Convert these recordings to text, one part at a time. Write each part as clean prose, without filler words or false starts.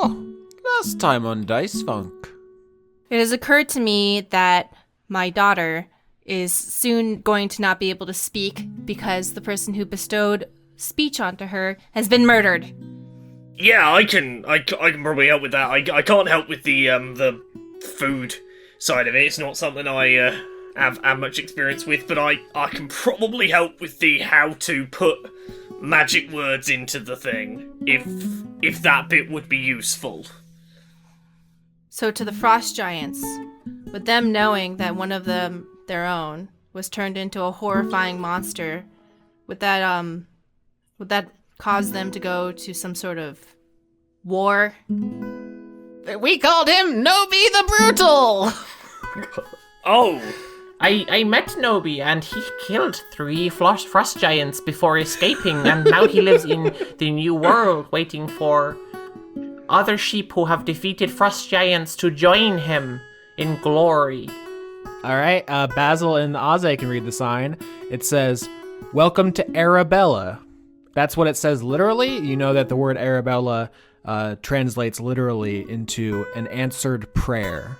Last time on Dice Funk. It has occurred to me that my daughter is soon going to not be able to speak because the person who bestowed speech onto her has been murdered. Yeah, I can probably help with that. I can't help with the food side of it. It's not something I have much experience with, but I can probably help with the how to put magic words into the thing, if that bit would be useful. So to the frost giants, with them knowing that one of them, their own, was turned into a horrifying monster, would that cause them to go to some sort of war? We called him Noby the Brutal! Oh! I met Noby, and he killed 3 frost giants before escaping, and now he lives in the new world, waiting for other sheep who have defeated frost giants to join him in glory. All right, Basil and Aze can read the sign. It says, "Welcome to Arabella." That's what it says literally. You know that the word Arabella translates literally into an answered prayer.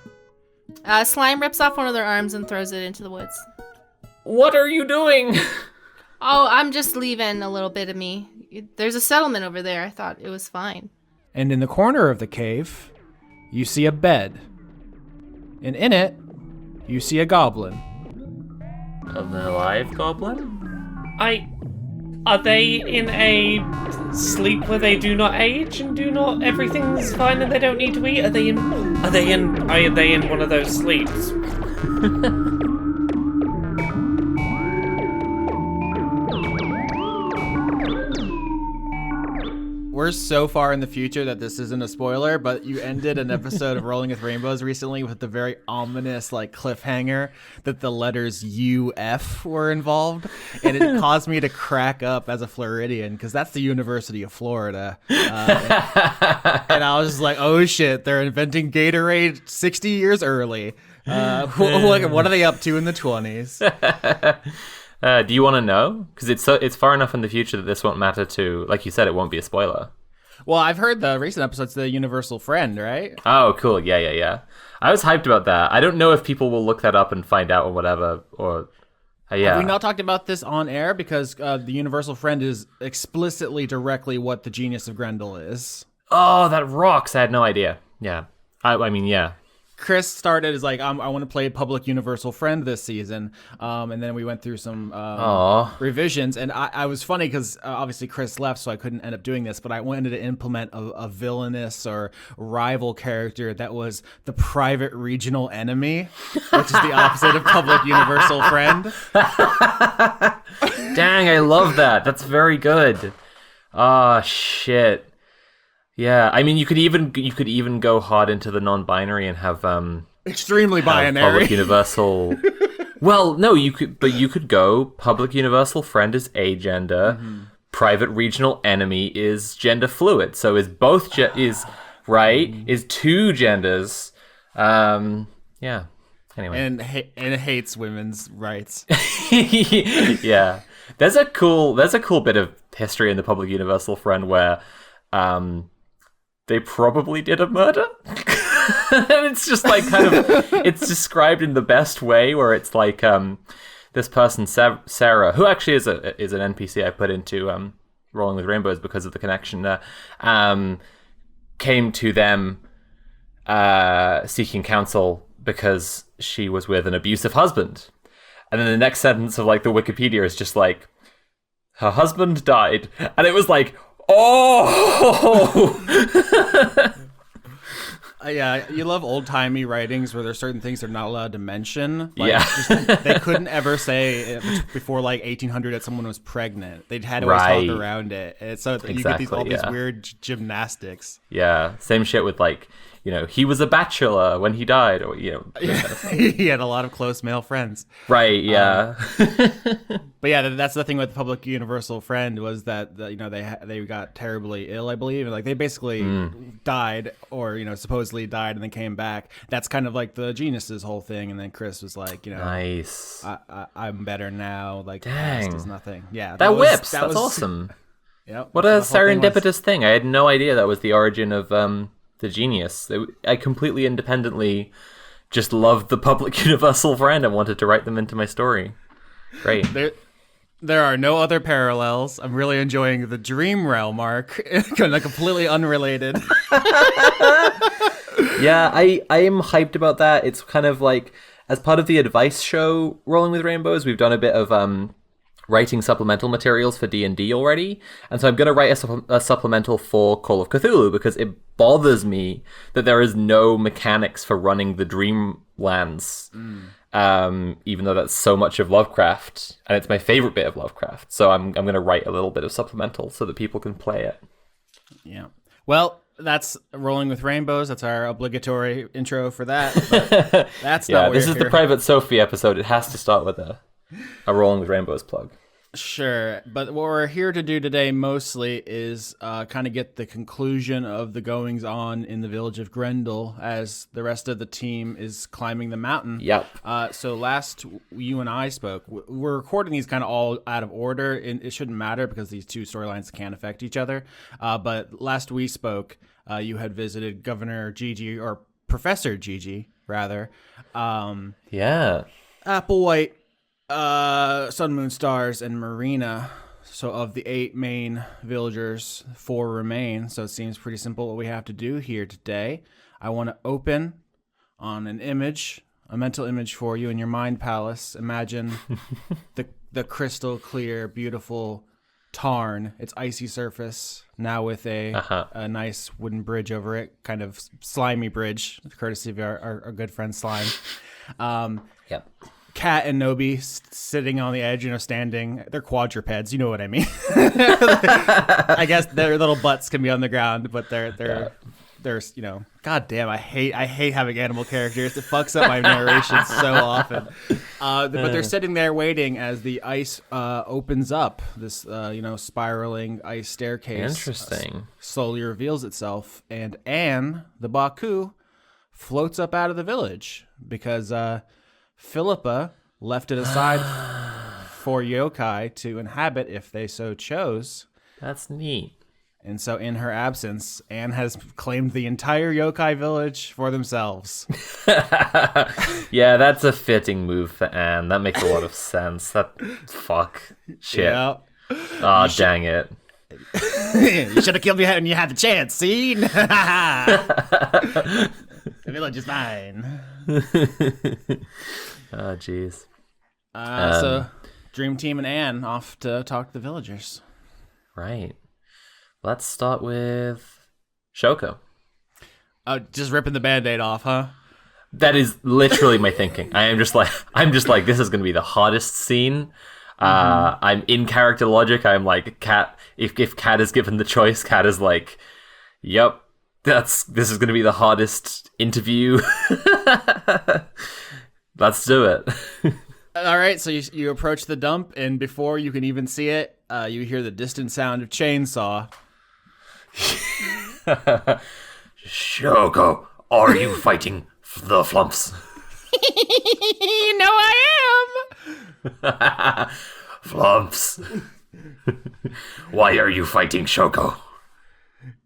Slime rips off one of their arms and throws it into the woods. What are you doing? Oh, I'm just leaving a little bit of me. There's a settlement over there. I thought it was fine. And in the corner of the cave, you see a bed. And in it, you see a goblin. An alive goblin? Are they in a sleep where they do not age and everything's fine and they don't need to eat? Are they in one of those sleeps? We're so far in the future that this isn't a spoiler, but you ended an episode of Rolling with Rainbows recently with the very ominous cliffhanger that the letters UF were involved, and it caused me to crack up as a Floridian because that's the University of Florida, and I was just like, oh shit, they're inventing Gatorade 60 years early. What are they up to in the 20s? Do you want to know? Because it's far enough in the future that this won't matter to, like you said, it won't be a spoiler. Well, I've heard the recent episode's the Universal Friend, right? Oh, cool. Yeah. I was hyped about that. I don't know if people will look that up and find out or whatever, or... yeah. Have we not talked about this on air? Because the Universal Friend is explicitly directly what the Genius of Grendel is. Oh, that rocks. I had no idea. Yeah. I mean, yeah. Chris started as I want to play Public Universal Friend this season, and then we went through some revisions, and I was funny because obviously Chris left, so I couldn't end up doing this, but I wanted to implement a villainous or rival character that was the private regional enemy, which is the opposite of Public Universal Friend. Dang, I love that. That's very good. Oh, shit. Yeah, I mean, you could even go hard into the non-binary and have extremely binary public universal. Well, no, you could go public universal friend is agender, private regional enemy is gender fluid. So is both is two genders. Yeah. Anyway, and hates women's rights. Yeah, there's a cool bit of history in the public universal friend where they probably did a murder. And it's just it's described in the best way where it's like this person, Sarah, who actually is an NPC I put into Rolling with Rainbows because of the connection there, came to them seeking counsel because she was with an abusive husband. And then the next sentence of the Wikipedia is just her husband died. And it was like, oh! Yeah, you love old-timey writings where there's certain things they're not allowed to mention. They couldn't ever say before 1800 that someone was pregnant. They'd had to always talk around it. And so you get all these weird gymnastics. Yeah, same shit with he was a bachelor when he died, or he had a lot of close male friends. Right, yeah. But yeah, that's the thing with the Public Universal Friend was that they got terribly ill, I believe, and they basically died, or supposedly died and then came back. That's kind of the Genius's whole thing. And then Chris was like, nice. I'm better now. Dang, past is nothing. Yeah, that whips. That's awesome. Yep. What a serendipitous thing. I had no idea that was the origin of the genius. I completely independently just loved the public universal friend and wanted to write them into my story. Great. There are no other parallels. I'm really enjoying the Dream Realm arc. Kind of completely unrelated. Yeah, I am hyped about that. It's kind of like, as part of the advice show Rolling with Rainbows, we've done a bit of writing supplemental materials for D&D already. And so I'm going to write a supplemental for Call of Cthulhu because it bothers me that there is no mechanics for running the Dreamlands. Even though that's so much of Lovecraft, and it's my favorite bit of Lovecraft. So I'm going to write a little bit of supplemental so that people can play it. Yeah. Well, that's Rolling with Rainbows. That's our obligatory intro for that. But that's not this is the Private Sophie episode. It has to start with a Rolling with Rainbows plug. Sure, but what we're here to do today mostly is kind of get the conclusion of the goings-on in the village of Grendel as the rest of the team is climbing the mountain. Yep. So last you and I spoke, we're recording these kind of all out of order, and it shouldn't matter because these two storylines can't affect each other. But last we spoke, you had visited Governor Gigi, or Professor Gigi, rather. Yeah. Applewhite, Sun, Moon, Stars, and Marina. So of the 8 main villagers, 4 remain. So it seems pretty simple what we have to do here today. I want to open on an image, a mental image for you in your mind palace. Imagine the crystal clear, beautiful tarn, its icy surface, now with a nice wooden bridge over it, kind of slimy bridge, courtesy of our good friend Slime. Yep. Cat and Noby sitting on the edge, standing. They're quadrupeds, you know what I mean. I guess their little butts can be on the ground, but they're God damn, I hate having animal characters. It fucks up my narration so often. But they're sitting there waiting as the ice opens up. This spiraling ice staircase. Interesting. Slowly reveals itself, and Anne, the Baku, floats up out of the village because Philippa left it aside for yokai to inhabit if they so chose. That's neat. And so in her absence, Anne has claimed the entire yokai village for themselves. Yeah, that's a fitting move for Anne. That makes a lot of sense. Fuck. Shit. Yep. Oh, dang it. You should have killed me when you had the chance, see? The village is mine. Oh, jeez. So Dream Team and Anne off to talk to the villagers. Right. Let's start with Shoko. Oh, just ripping the Band-Aid off, huh? That is literally my thinking. I'm just like, this is going to be the hardest scene. I'm in character logic. I'm like, Cat. If Cat is given the choice, Cat is like, yep, this is going to be the hardest interview. Let's do it. All right, so you approach the dump, and before you can even see it, you hear the distant sound of chainsaw. Shoko, are you fighting the flumps? No, I am. Flumps. Why are you fighting Shoko?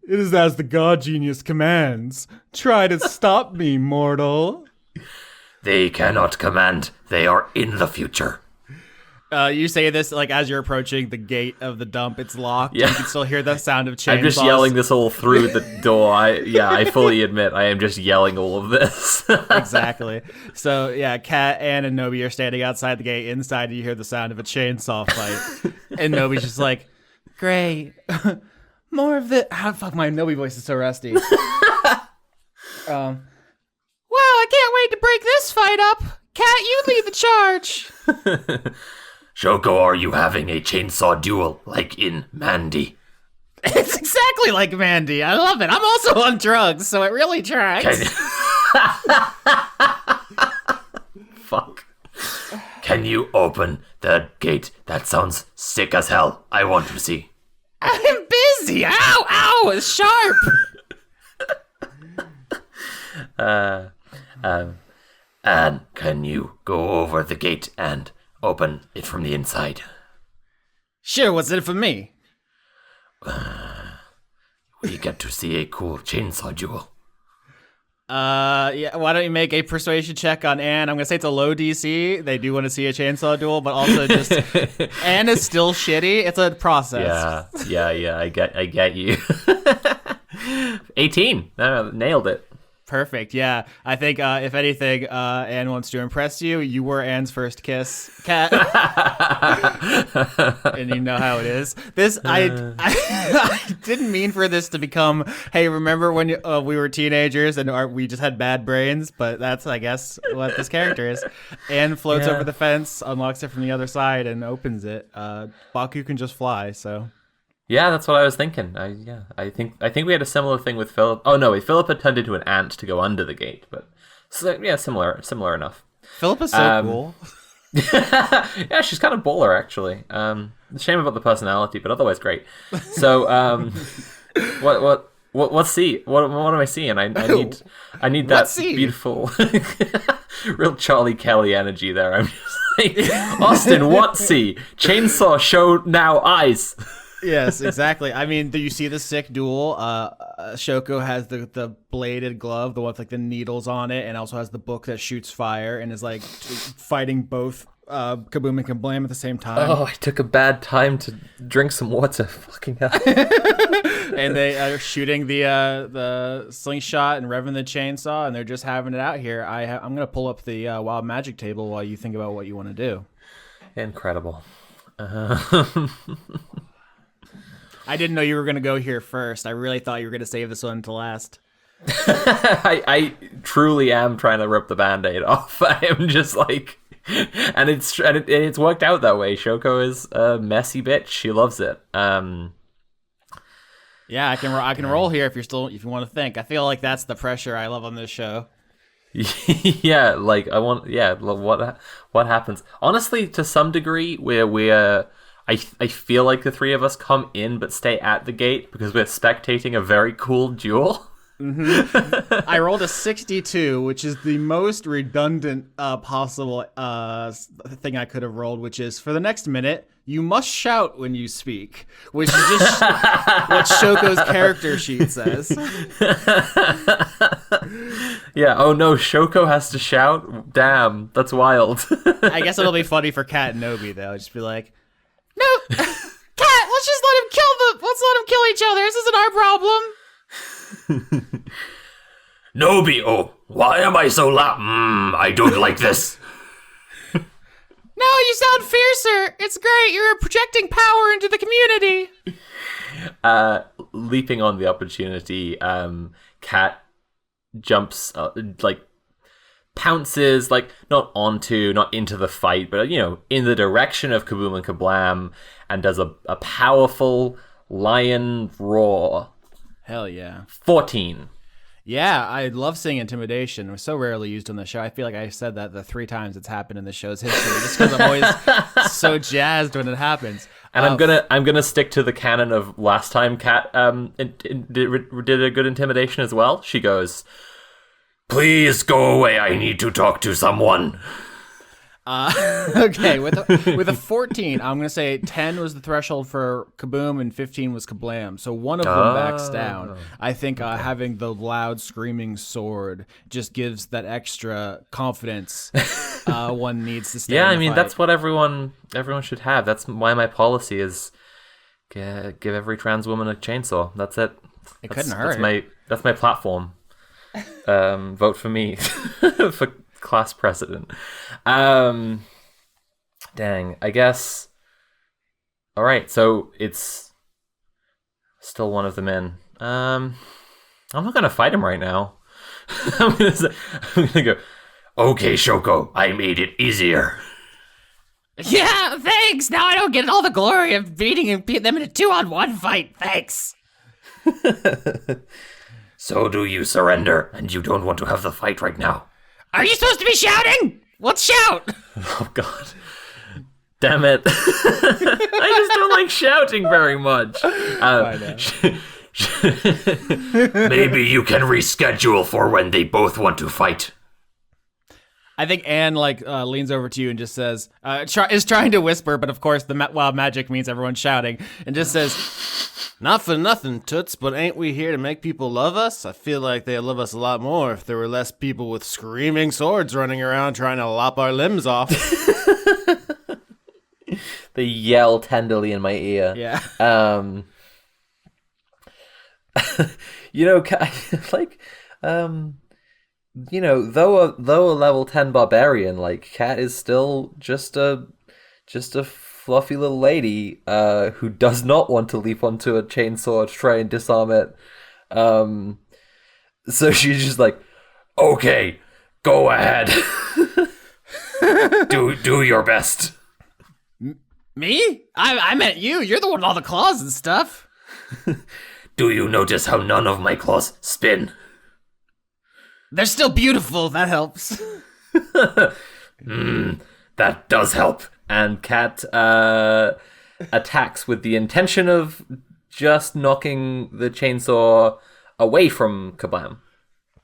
It is as the god genius commands. Try to stop me, mortal. They cannot command. They are in the future. You say this like as you're approaching the gate of the dump. It's locked. Yeah. You can still hear the sound of chainsaws. I'm just yelling this all through the door. I fully admit I am just yelling all of this. Exactly. So yeah, Kat, Anne, and Noby are standing outside the gate. Inside, you hear the sound of a chainsaw fight, and Noby's just like, "Great, more of the." How fuck my Noby voice is so rusty. Wow, I can't wait to break this fight up. Kat, you lead the charge. Shoko, are you having a chainsaw duel like in Mandy? It's exactly like Mandy. I love it. I'm also on drugs, so it really tracks. Fuck. Can you open the gate? That sounds sick as hell. I want to see. I'm busy. Ow, ow, it's sharp. Anne, can you go over the gate and open it from the inside? Sure, what's in it for me? We get to see a cool chainsaw duel. Yeah, why don't you make a persuasion check on Anne? I'm gonna say it's a low DC. They do want to see a chainsaw duel, but also just Anne is still shitty. It's a process. Yeah. I get you. 18. Nailed it. Perfect. Yeah, I think if anything, Anne wants to impress you. You were Anne's first kiss, Kat, and you know how it is. I didn't mean for this to become. Hey, remember when we were teenagers and we just had bad brains? But that's, I guess, what this character is. Anne floats over the fence, unlocks it from the other side, and opens it. Baku can just fly. So. Yeah, that's what I was thinking. I think we had a similar thing with Philip. Oh no, Philip had turned into an ant to go under the gate, but similar enough. Philip is so cool. Yeah, she's kind of baller actually. Shame about the personality, but otherwise great. So, what's see? What am I seeing? I need that beautiful, real Charlie Kelly energy there. I'm just like, Austin, what see? Chainsaw show now eyes. Yes, exactly. I mean, do you see the sick duel? Shoko has the bladed glove, the one with like the needles on it, and also has the book that shoots fire and is like fighting both Kaboom and Kablam at the same time. Oh, I took a bad time to drink some water. Fucking hell. And they are shooting the slingshot and revving the chainsaw, and they're just having it out here. I'm going to pull up the wild magic table while you think about what you want to do. Incredible. I didn't know you were going to go here first. I really thought you were going to save this one to last. I truly am trying to rip the Band-Aid off. I am just like, and it's worked out that way. Shoko is a messy bitch. She loves it. Yeah, I can roll here if you want to think. I feel like that's the pressure I love on this show. Yeah, like what happens? Honestly, to some degree, I feel like the three of us come in but stay at the gate because we're spectating a very cool duel. Mm-hmm. I rolled a 62, which is the most redundant possible thing I could have rolled, which is for the next minute, you must shout when you speak, which is just what Shoko's character sheet says. Yeah, oh no, Shoko has to shout? Damn, that's wild. I guess it'll be funny for Kat and Noby, though. Just be like, no, Kat, let's let him kill each other. This isn't our problem. Noby, oh, why am I so loud? I don't like this. No, you sound fiercer. It's great. You're projecting power into the community. Leaping on the opportunity, Kat jumps, pounces, not into the fight, but, in the direction of Kaboom and Kablam, and does a powerful lion roar. Hell yeah. 14. Yeah, I love seeing intimidation. It was so rarely used on the show. I feel like I said that the 3 times it's happened in the show's history, just because I'm always so jazzed when it happens. And I'm gonna stick to the canon of last time Kat did a good intimidation as well. She goes, "Please go away. I need to talk to someone." Okay, with a 14, I'm gonna say 10 was the threshold for Kaboom and 15 was Kablam. So one of them backs down. I think having the loud screaming sword just gives that extra confidence one needs to stay. Yeah, in the fight. that's what everyone should have. That's why my policy is give every trans woman a chainsaw. That's it. It couldn't hurt. That's my platform. Vote for me for class president. Dang, I guess. All right, so it's still one of the men. I'm not gonna fight him right now. I'm gonna go, "Okay, Shoko, I made it easier." Yeah, thanks. Now I don't get all the glory of beating them in a 2-on-1 fight. Thanks. So do you surrender, and you don't want to have the fight right now? Are you supposed to be shouting? Let's shout. Oh, God. Damn it. I just don't like shouting very much. Maybe you can reschedule for when they both want to fight. I think Anne leans over to you and just says, is trying to whisper, but of course the wild magic means everyone's shouting, and just says, Not for nothing, Toots, but ain't we here to make people love us? I feel like they'd love us a lot more if there were less people with screaming swords running around trying to lop our limbs off. They yell tenderly in my ear. yeah. Though a level 10 barbarian, Cat is still just a fluffy little lady who does not want to leap onto a chainsaw to try and disarm it. So she's just like, Okay, go ahead. do your best. Me? I meant you. You're the one with all the claws and stuff. Do you notice how none of my claws spin? They're still beautiful. That helps. That does help. and Cat attacks with the intention of just knocking the chainsaw away from Kablam.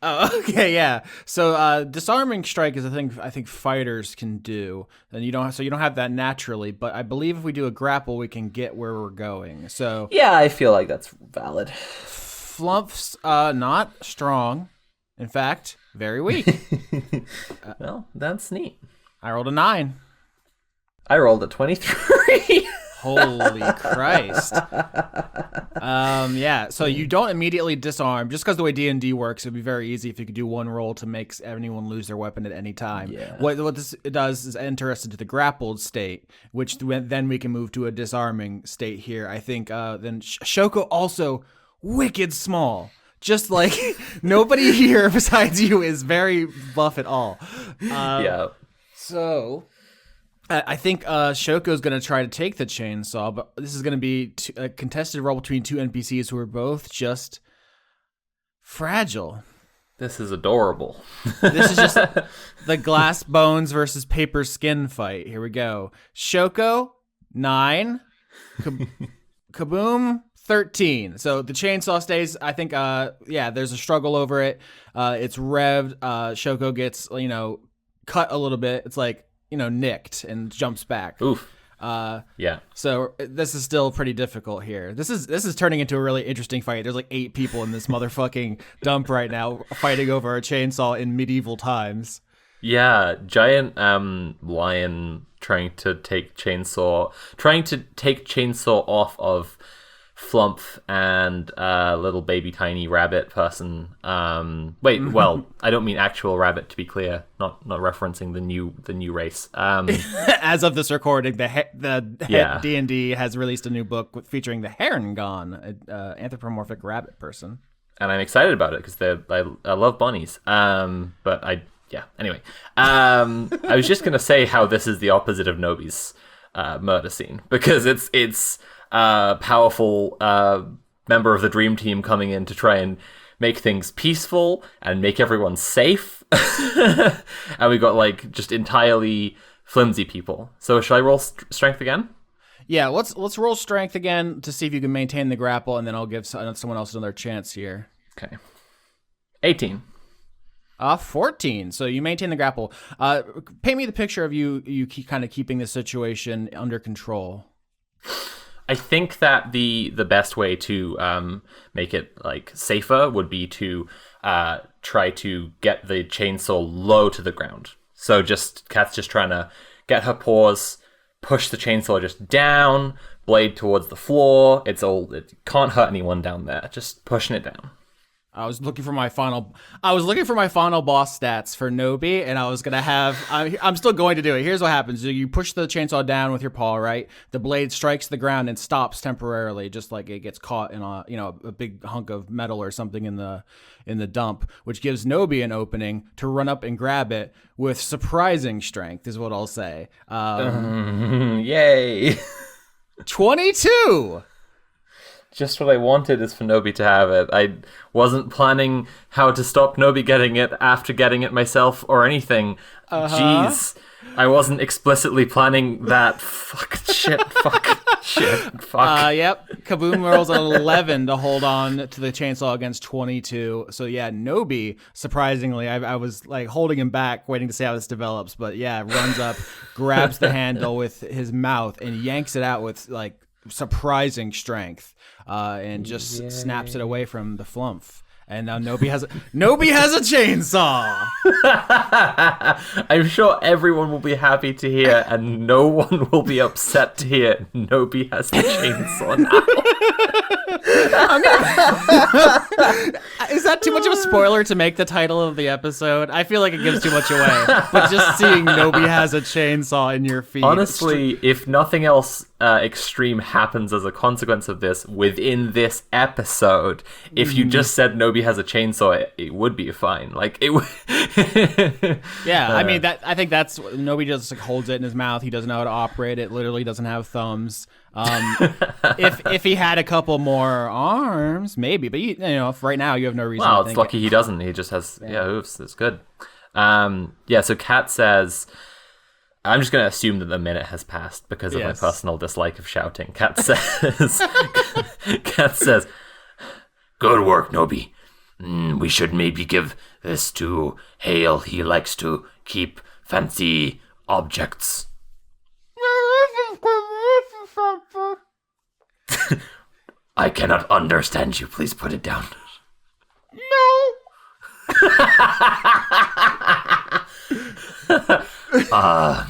Oh, okay, yeah. So disarming strike is a thing I think fighters can do, and you don't have that naturally. But I believe if we do a grapple, we can get where we're going. So Yeah, I feel like that's valid. Flump's not strong. In fact, very weak. Well, that's neat. I rolled a 9. I rolled a 23. Holy Christ. Yeah, so you don't immediately disarm. Just because the way D&D works, it'd be very easy if you could do one roll to make anyone lose their weapon at any time. Yeah. What this does is enter us into the grappled state, which then we can move to a disarming state here. I think then Shoko also wicked small. Just like nobody here besides you is very buff at all. Yeah. So I think Shoko's going to try to take the chainsaw, but this is going to be a contested roll between two NPCs who are both just fragile. This is adorable. This is just the glass bones versus paper skin fight. Here we go. Shoko, 9. Kaboom, 13. So the chainsaw stays. I think, there's a struggle over it. It's revved. Shoko gets, cut a little bit. It's like, nicked and jumps back. Oof. Yeah. So this is still pretty difficult here. This is turning into a really interesting fight. There's like 8 people in this motherfucking dump right now fighting over a chainsaw in medieval times. Yeah, giant lion trying to take chainsaw off of Flump and little baby tiny rabbit person. Well, I don't mean actual rabbit, to be clear. Not referencing the new race. As of this recording, Yeah. D&D has released a new book featuring the Herongon, anthropomorphic rabbit person. And I'm excited about it because I love bunnies. Anyway, I was just gonna say how this is the opposite of Noby's murder scene, because it's powerful member of the dream team coming in to try and make things peaceful and make everyone safe. And we got just entirely flimsy people. So shall I roll strength again? Yeah, let's roll strength again to see if you can maintain the grapple, and then I'll give someone else another chance here. Okay. 18. 14. So you maintain the grapple. Paint me the picture of you keep kind of keeping the situation under control. I think that the best way to make it safer would be to try to get the chainsaw low to the ground. So Kat's just trying to get her paws, push the chainsaw just down, blade towards the floor. It can't hurt anyone down there. Just pushing it down. I was looking for my final boss stats for Noby, and I was gonna have. I'm still going to do it. Here's what happens: you push the chainsaw down with your paw, right? The blade strikes the ground and stops temporarily, just like it gets caught in a big hunk of metal or something in the dump, which gives Noby an opening to run up and grab it with surprising strength, is what I'll say. Yay! 22. just what I wanted is for Noby to have it. I wasn't planning how to stop Noby getting it after getting it myself or anything. Jeez. I wasn't explicitly planning that. Fuck. Yep. Kaboom rolls an 11 to hold on to the chainsaw against 22. So yeah, Noby, surprisingly, I was like holding him back, waiting to see how this develops. But yeah, runs up, grabs the handle with his mouth, and yanks it out with like surprising strength, and just snaps it away from the flumph. And now Noby has a chainsaw. I'm sure everyone will be happy to hear, and no one will be upset to hear Noby has the chainsaw now. Is that too much of a spoiler to make the title of the episode? I feel like it gives too much away. But just seeing Noby has a chainsaw in your feed. Honestly, if nothing else extreme happens as a consequence of this within this episode, if you just said Noby has a chainsaw, it would be fine. Like it would. Yeah, I mean I think that's Noby just like holds it in his mouth. He doesn't know how to operate it. Literally doesn't have thumbs. If he had a couple more arms, maybe. But you know, if right now you have no reason. Wow, to it's think lucky he doesn't. He just has hooves. It's good. So Kat says, I'm just going to assume that the minute has passed because of my personal dislike of shouting. Kat says, Good work, Noby. We should maybe give this to Hale. He likes to keep fancy objects. I cannot understand you. Please put it down. I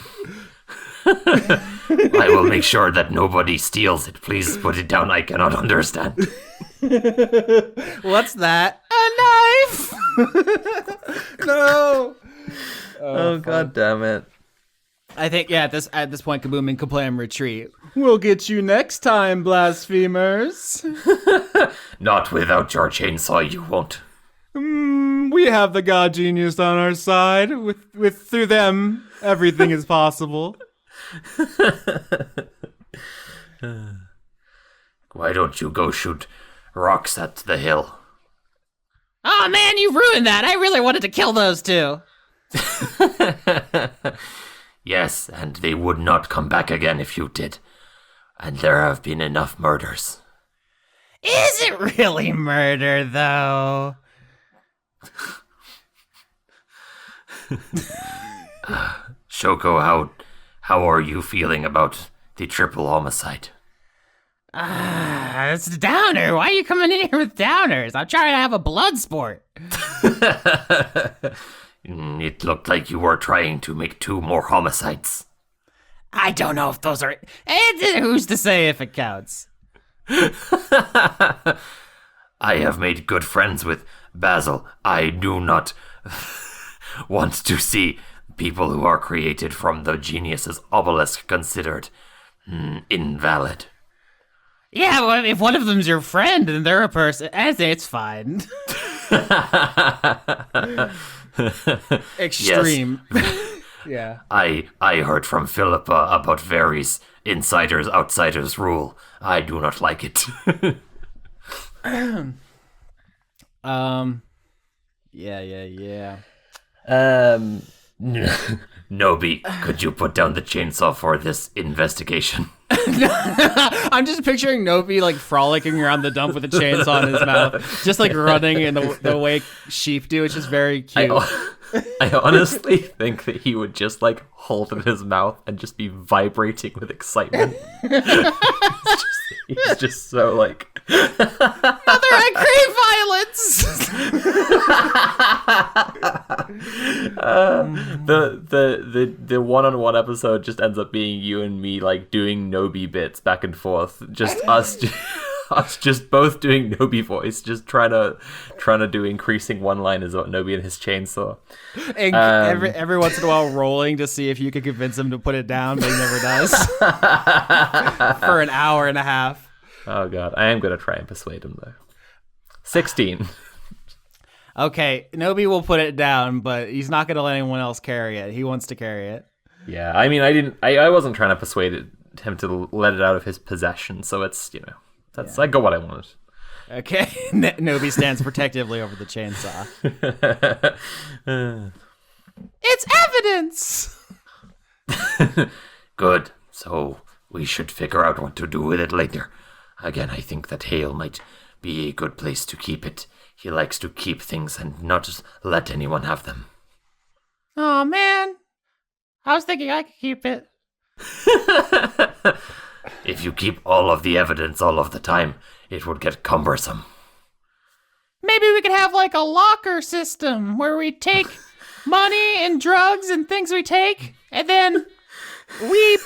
will make sure that nobody steals it. Please put it down. I cannot understand. What's that? A knife! No. oh god damn it. I think at this point, Kaboom and Kablam retreat. We'll get you next time, blasphemers. Not without your chainsaw, you won't. We have the god genius on our side. With through them, everything is possible. Why don't you go shoot rocks at the hill? Oh man, you ruined that. I really wanted to kill those two. Yes, and they would not come back again if you did. And there have been enough murders. Is it really murder, though? Shoko, how are you feeling about the triple homicide? It's a downer. Why are you coming in here with downers? I'm trying to have a blood sport. It looked like you were trying to make 2 more homicides. I don't know if those are... Who's to say if it counts? I have made good friends with Basil. I do not want to see people who are created from the genius's obelisk considered invalid. Yeah, well, if one of them's your friend and they're a person, I say it's fine. Extreme. Yes. Yeah. I heard from Philippa about Varys insiders outsiders rule. I do not like it. Yeah. Noby, could you put down the chainsaw for this investigation? I'm just picturing Noby like frolicking around the dump with a chainsaw in his mouth, just like running in the way sheep do. It's just very cute. I honestly think that he would just like hold it in his mouth and just be vibrating with excitement. He's just so like, Mother, I crave violence. The one-on-one episode just ends up being you and me like doing Noby bits back and forth, just us just both doing Noby voice, just trying to do increasing one-liners about Noby and his chainsaw. And every once in a while rolling to see if you could convince him to put it down, but he never does. For an hour and a half. Oh god, I am gonna try and persuade him though. 16. Okay, Noby will put it down, but he's not gonna let anyone else carry it. He wants to carry it. Yeah, I mean, I wasn't trying to persuade him to let it out of his possession, so it's, you know. I got what I wanted. Okay. Noby stands protectively over the chainsaw. It's evidence! Good. So we should figure out what to do with it later. Again, I think that Hale might be a good place to keep it. He likes to keep things and not just let anyone have them. Oh man. I was thinking I could keep it. If you keep all of the evidence all of the time, it would get cumbersome. Maybe we could have like a locker system where we take money and drugs and things we take, and then we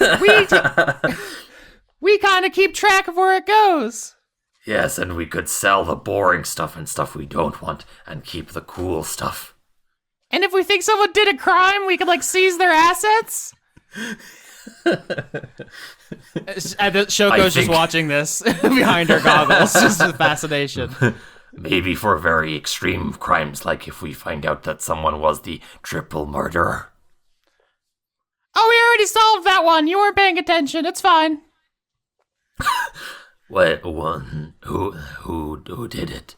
kind of keep track of where it goes. Yes, and we could sell the boring stuff and stuff we don't want and keep the cool stuff. And if we think someone did a crime, we could like seize their assets. Shoko's just watching this behind her goggles, just with fascination. Maybe for very extreme crimes, like if we find out that someone was the triple murderer. Oh, we already solved that one. You weren't paying attention. It's fine. What one? Who did it?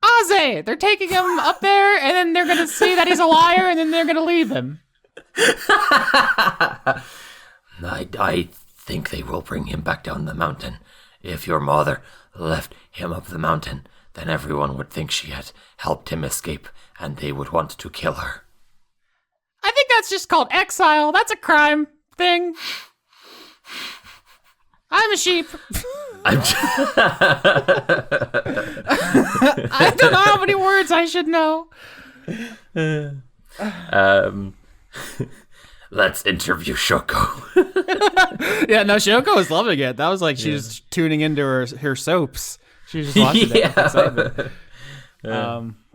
Aze! They're taking him up there, and then they're gonna see that he's a liar, and then they're gonna leave him. I think they will bring him back down the mountain. If your mother left him up the mountain, then everyone would think she had helped him escape, and they would want to kill her. I think that's just called exile. That's a crime thing. I'm a sheep. I'm I don't know how many words I should know. Let's interview Shoko. Yeah, no, Shoko was loving it. That was like she was tuning into her soaps. She was just watching it. Excitement.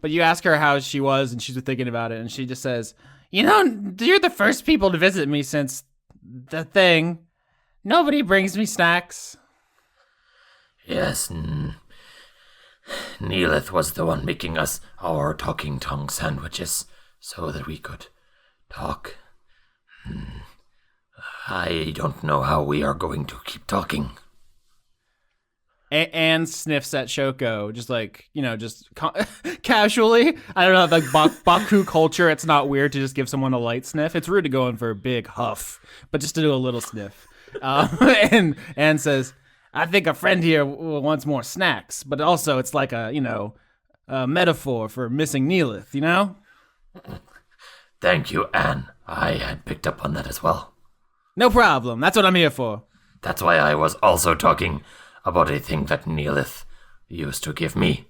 But you ask her how she was, and she's been thinking about it, and she just says, "You know, you're the first people to visit me since the thing. Nobody brings me snacks." Yes, Neelith was the one making us our talking tongue sandwiches so that we could talk. I don't know how we are going to keep talking. Anne sniffs at Shoko, just like, just casually. I don't know, like Baku culture, it's not weird to just give someone a light sniff. It's rude to go in for a big huff, but just to do a little sniff. And Anne says, "I think a friend here wants more snacks, but also it's like a metaphor for missing Neelith, you know?" Thank you, Anne. I had picked up on that as well. No problem. That's what I'm here for. That's why I was also talking about a thing that Neelith used to give me,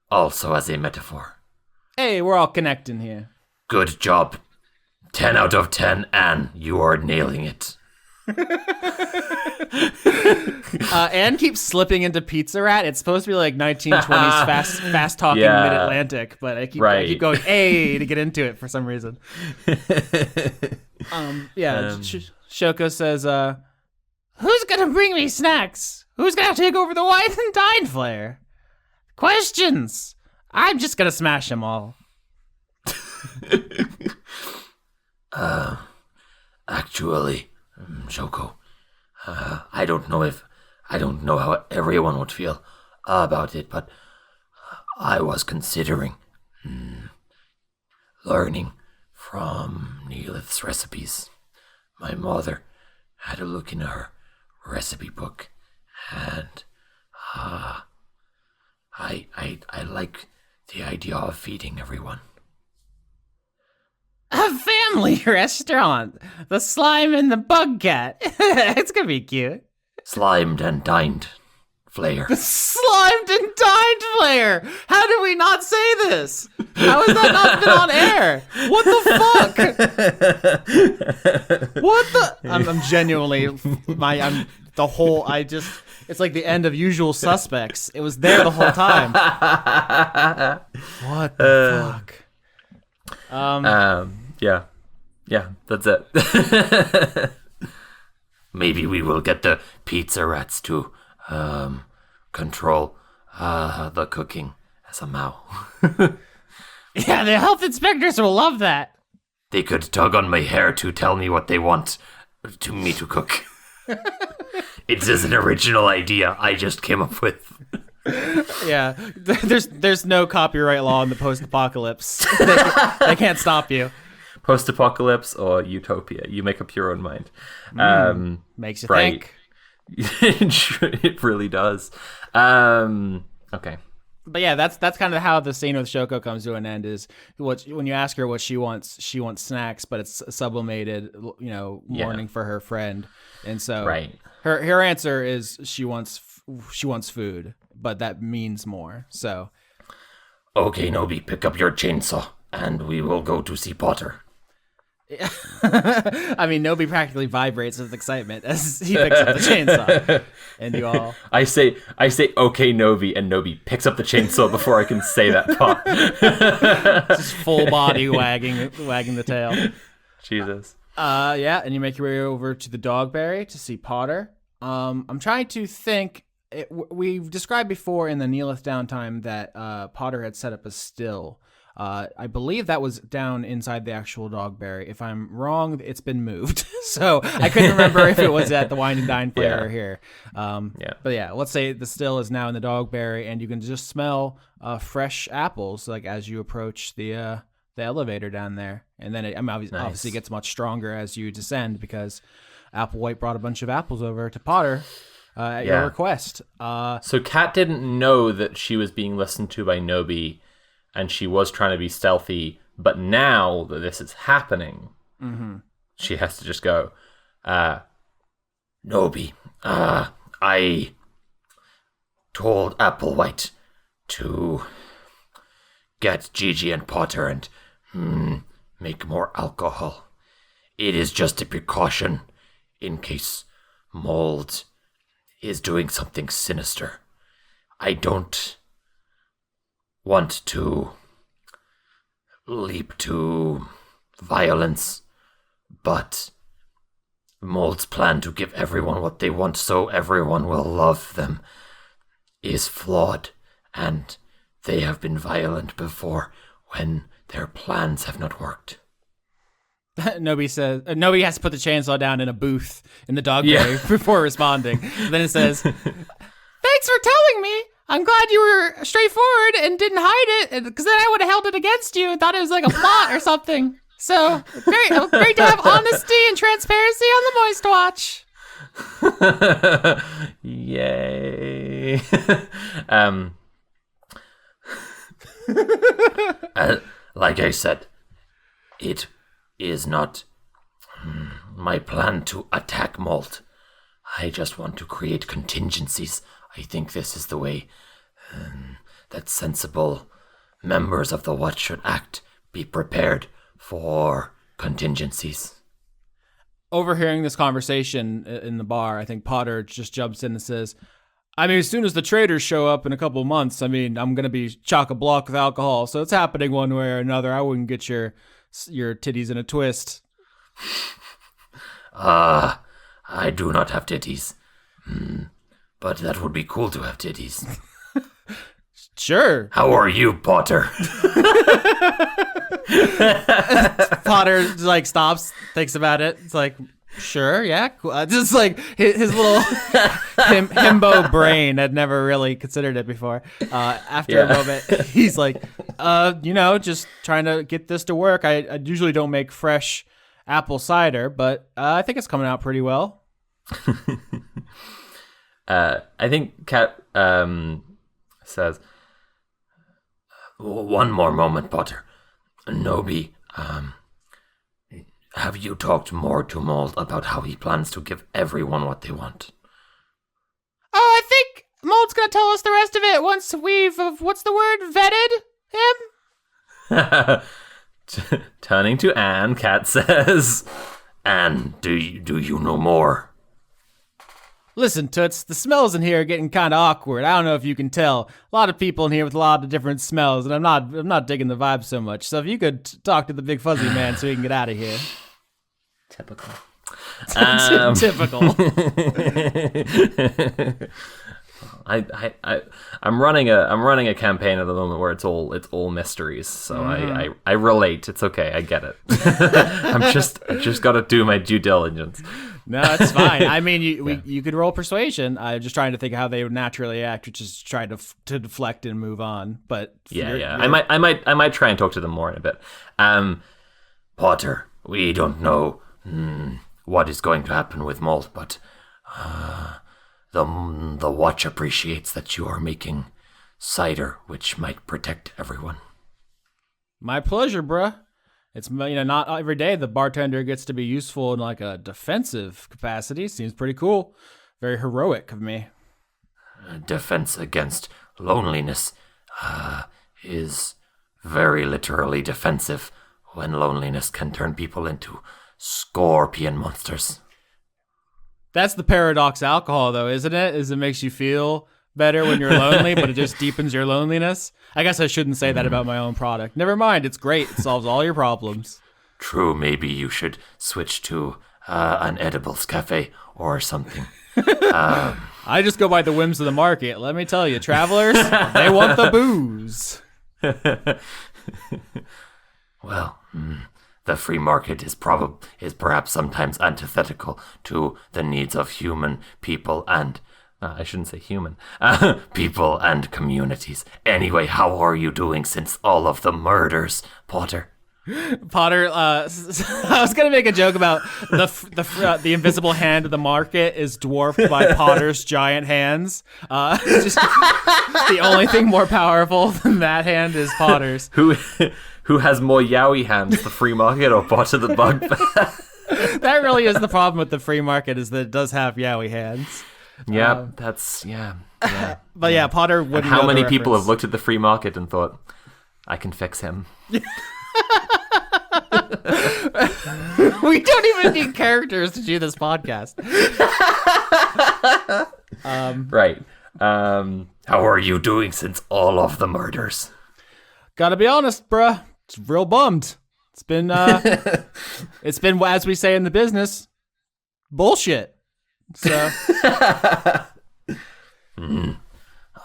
also as a metaphor. Hey, we're all connecting here. Good job. 10 out of 10, Anne. You are nailing it. Anne keeps slipping into Pizza Rat. It's supposed to be like 1920s fast talking Mid-Atlantic, but I keep going A to get into it for some reason. Shoko says, "Who's gonna bring me snacks? Who's gonna take over the wine and dine flare? Questions. I'm just gonna smash them all." Actually, Shoko, I don't know how everyone would feel about it, but I was considering learning from Neelith's recipes. My mother had a look in her recipe book, and I like the idea of feeding everyone. A family restaurant. The slime and the bug cat. It's gonna be cute. Slimed and dined flair. Slimed and dined flair. How did we not say this? How has that not been on air? What the fuck? What the? I'm genuinely it's like the end of Usual Suspects. It was there the whole time. What the fuck? Yeah, that's it. Maybe we will get the pizza rats to control the cooking somehow. Yeah, the health inspectors will love that. They could tug on my hair to tell me what they want me to cook. It is an original idea I just came up with. Yeah, there's no copyright law in the post-apocalypse. They can't stop you. Post-apocalypse or utopia. You make up your own mind. Makes you right. think. It really does. Okay. But yeah, that's kind of how the scene with Shoko comes to an end. Is when you ask her what she wants snacks, but it's sublimated, mourning for her friend, and so her answer is she wants food, but that means more. So, Okay, Noby, pick up your chainsaw, and we will go to see Potter. I mean, Noby practically vibrates with excitement as he picks up the chainsaw, and you all. I say, okay, Noby, and Noby picks up the chainsaw before I can say that part. Just full body wagging the tail. Jesus. Yeah, and you make your way over to the Dogberry to see Potter. I'm trying to think. We've described before in the Neelith downtime that Potter had set up a still. I believe that was down inside the actual Dogberry. If I'm wrong, it's been moved. So I couldn't remember if it was at the Wine and Dine Fair or here. But yeah, let's say the still is now in the Dogberry, and you can just smell fresh apples like as you approach the elevator down there. And then it obviously gets much stronger as you descend because Applewhite brought a bunch of apples over to Potter at your request. So Kat didn't know that she was being listened to by Noby, and she was trying to be stealthy, but now that this is happening, she has to just go, Noby, I told Applewhite to get Gigi and Potter and make more alcohol. It is just a precaution in case Mold is doing something sinister. I don't want to leap to violence, but Mold's plan to give everyone what they want so everyone will love them is flawed, and they have been violent before when their plans have not worked. Noby says Noby has to put the chainsaw down in a booth in the Dogberry before responding. Then it says, "Thanks for telling me. I'm glad you were straightforward and didn't hide it, because then I would have held it against you and thought it was like a plot or something. So great to have honesty and transparency on the Moist Watch." Yay. Like I said, it is not my plan to attack Mold. I just want to create contingencies. I think this is the way that sensible members of the Watch should act. Be prepared for contingencies. Overhearing this conversation in the bar, I think Potter just jumps in and says, I mean, as soon as the traders show up in a couple of months, I mean, I'm going to be chock-a-block with alcohol, so it's happening one way or another. I wouldn't get your titties in a twist. I do not have titties. But that would be cool to have titties. Sure. How are you, Potter? Potter like stops, thinks about it. It's like, sure, yeah, cool. Just like his little himbo brain had never really considered it before. After a moment, he's like, just trying to get this to work. I usually don't make fresh apple cider, but I think it's coming out pretty well. I think Kat says, one more moment, Potter. Noby, have you talked more to Mold about how he plans to give everyone what they want? Oh, I think Mold's gonna tell us the rest of it once we've, what's the word, vetted him? Turning to Anne, Kat says, Anne, do you know more? Listen, Toots, the smells in here are getting kind of awkward. I don't know if you can tell. A lot of people in here with a lot of different smells, and I'm not digging the vibe so much. So if you could talk to the big fuzzy man so we can get out of here. Typical. Typical. I'm running a campaign at the moment where it's all mysteries, so I relate. It's okay, I get it. I just got to do my due diligence. No, it's fine. I mean, you could roll persuasion. I'm just trying to think of how they would naturally act, which is try to deflect and move on. But Yeah. I might try and talk to them more in a bit. Potter, we don't know what is going to happen with Malt, but the watch appreciates that you are making cider, which might protect everyone. My pleasure, bruh. It's not every day the bartender gets to be useful in like a defensive capacity. Seems pretty cool. Very heroic of me. Defense against loneliness is very literally defensive when loneliness can turn people into scorpion monsters. That's the paradox alcohol, though, isn't it? Is it makes you feel better when you're lonely, but it just deepens your loneliness. I guess I shouldn't say that about my own product. Never mind, it's great. It solves all your problems. True, maybe you should switch to an edibles cafe or something. I just go by the whims of the market. Let me tell you, travelers, they want the booze. Well, the free market is perhaps sometimes antithetical to the needs of human people and I shouldn't say human. people and communities. Anyway, how are you doing since all of the murders, Potter? Potter, I was gonna make a joke about the invisible hand of the market is dwarfed by Potter's giant hands. Just the only thing more powerful than that hand is Potter's. Who has more yowie hands, the free market or Potter the bugbear? That really is the problem with the free market, is that it does have yowie hands. Yeah, that's yeah. But yeah, Potter wouldn't. How know many the people have reference. looked at the free market and thought, I can fix him? We don't even need characters to do this podcast. Right. How are you doing since all of the murders? Gotta be honest, bruh. It's real bummed. It's been, as we say in the business, bullshit. So.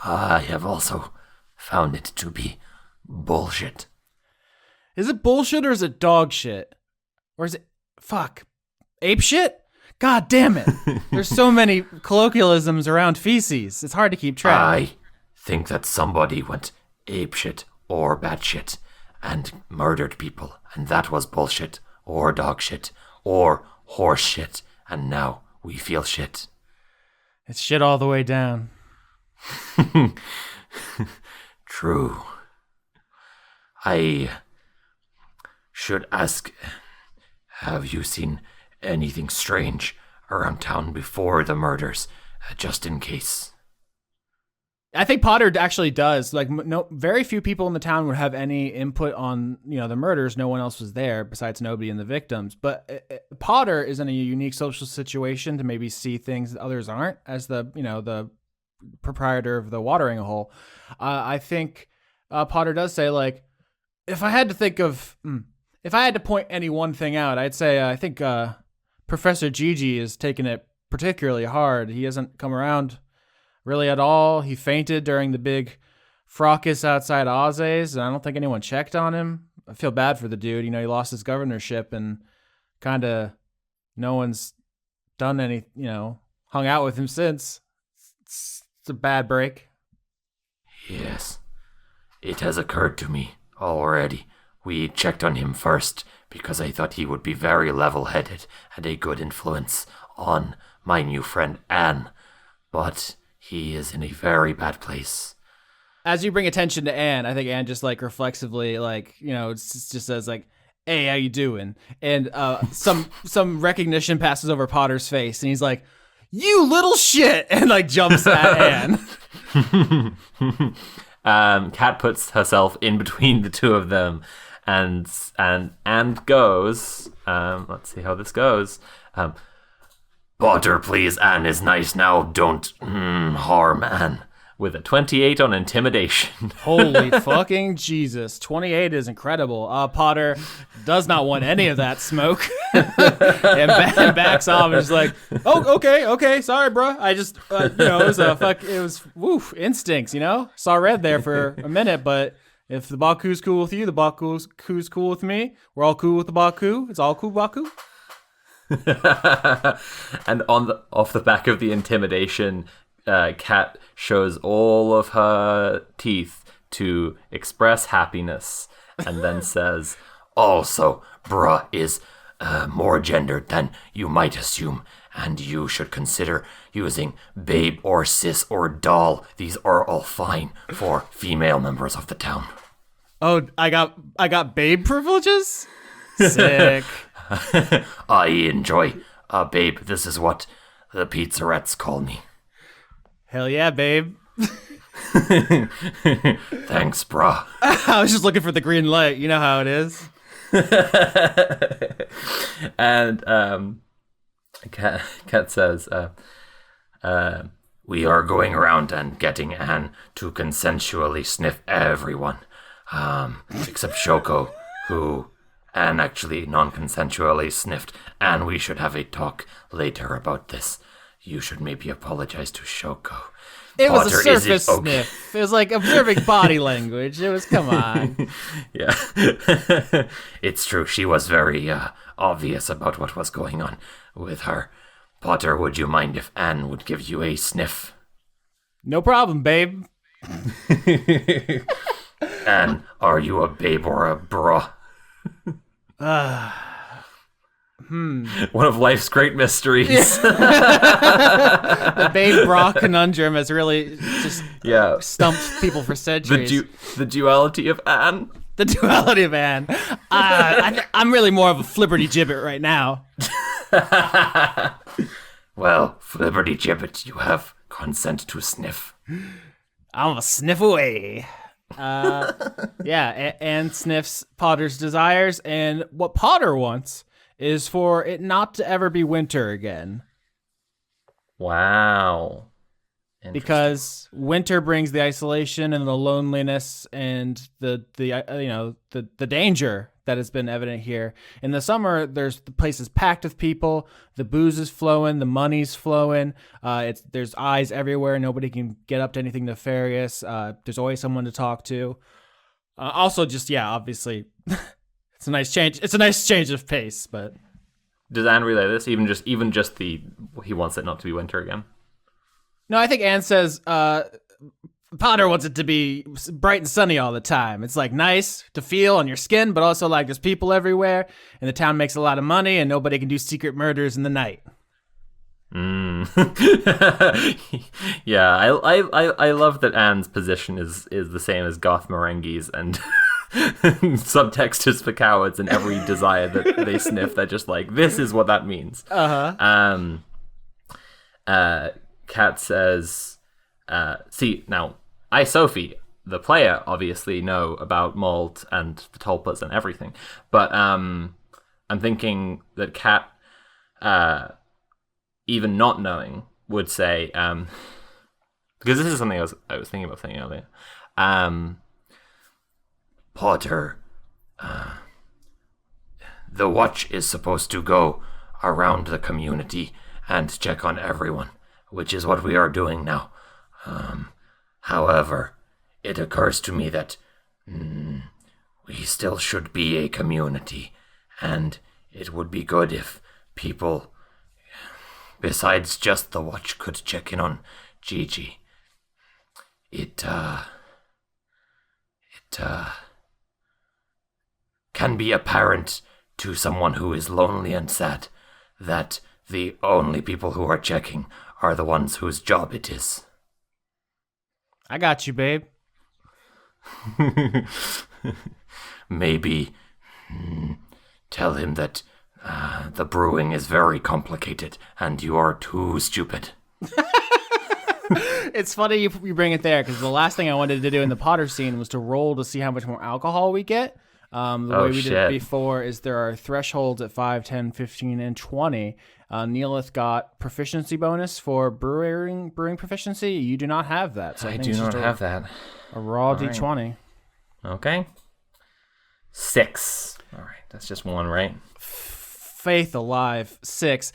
I have also found it to be bullshit. Is it bullshit or is it dog shit? Or is it, ape shit? God damn it. There's so many colloquialisms around feces. It's hard to keep track. I think that somebody went apeshit or batshit and murdered people, and that was bullshit or dog shit or horse shit, and now we feel shit. It's shit all the way down. True. I should ask, have you seen anything strange around town before the murders, just in case? I think Potter actually does. Like, no, very few people in the town would have any input on, the murders. No one else was there besides Noby and the victims. But Potter is in a unique social situation to maybe see things that others aren't, as the proprietor of the watering hole. I think Potter does say, like, if I had to point any one thing out, I'd say I think Professor Gigi is taking it particularly hard. He hasn't come around really at all. He fainted during the big fracas outside Oz's, and I don't think anyone checked on him. I feel bad for the dude. He lost his governorship, and kind of no one's done any, hung out with him since. It's a bad break. Yes, it has occurred to me already. We checked on him first because I thought he would be very level-headed and a good influence on my new friend Anne, but he is in a very bad place. As you bring attention to Anne, I think Anne just reflexively, just says "Hey, how you doing?" And some recognition passes over Potter's face, and he's like, "You little shit!" and jumps at Anne. Kat puts herself in between the two of them, and goes. Let's see how this goes. Potter, please, Anne is nice now. Don't harm Anne. With a 28 on intimidation. Holy fucking Jesus. 28 is incredible. Potter does not want any of that smoke. and backs off and is like, oh, okay, sorry, bro. I just, it was instincts, Saw red there for a minute, but if the Baku's cool with you, the Baku's cool with me. We're all cool with the Baku. It's all cool, Baku. And off the back of the intimidation, Kat shows all of her teeth to express happiness, and then says, Also, bruh is more gendered than you might assume, and you should consider using babe or sis or doll. These are all fine for female members of the town. Oh, I got babe privileges? Sick. I enjoy babe. This is what the pizzarettes call me. Hell yeah, babe. Thanks, bruh. I was just looking for the green light. You know how it is. and Kat says, We are going around and getting Anne to consensually sniff everyone, except Shoko, who Anne actually non-consensually sniffed, and we should have a talk later about this. You should maybe apologize to Shoko. It was a Potter, is surface it okay? sniff. It was like observing body language. It was, come on. yeah. It's true, she was very obvious about what was going on with her. Potter, would you mind if Anne would give you a sniff? No problem, babe. Anne, are you a babe or a bra? One of life's great mysteries. The babe bra conundrum has really just Yeah. stumped people for centuries. The duality of Anne. The duality of Anne. I'm really more of a flipperty gibbet right now. Well, Flibberty Gibbet, you have consent to sniff. I'm gonna sniff away. Yeah, Anne sniffs Potter's desires, and what Potter wants is for it not to ever be winter again. Wow. Because winter brings the isolation and the loneliness and the danger that has been evident here. In the summer, the place is packed with people. The booze is flowing. The money's flowing. There's eyes everywhere. Nobody can get up to anything nefarious. There's always someone to talk to. Also, just obviously, it's a nice change. It's a nice change of pace, but. Does Anne relay this? Even just he wants it not to be winter again. No, I think Anne says Potter wants it to be bright and sunny all the time. It's like nice to feel on your skin, but also like there's people everywhere, and the town makes a lot of money, and nobody can do secret murders in the night. Yeah, I love that Anne's position is the same as Goth Merengue's, and subtext is for cowards, and every desire that they sniff, they're just like, this is what that means. Kat says, see, now, I, Sophie, the player, obviously know about Malt and the Tulpas and everything, but I'm thinking that Kat, even not knowing, would say, because this is something I was thinking about saying earlier, Potter, the watch is supposed to go around the community and check on everyone, which is what we are doing now. However, it occurs to me that we still should be a community, and it would be good if people, besides just the watch, could check in on Gigi. It can be apparent to someone who is lonely and sad that the only people who are checking are the ones whose job it is. I got you, babe. Maybe tell him that the brewing is very complicated and you are too stupid. It's funny you bring it there, because the last thing I wanted to do in the Potter scene was to roll to see how much more alcohol we get. The way we did it before is there are thresholds at 5, 10, 15, and 20. Neelith got proficiency bonus for brewing proficiency. You do not have that. So I do not have that. A raw D20. Okay. 6. All right, that's just one, right? Faith alive, 6.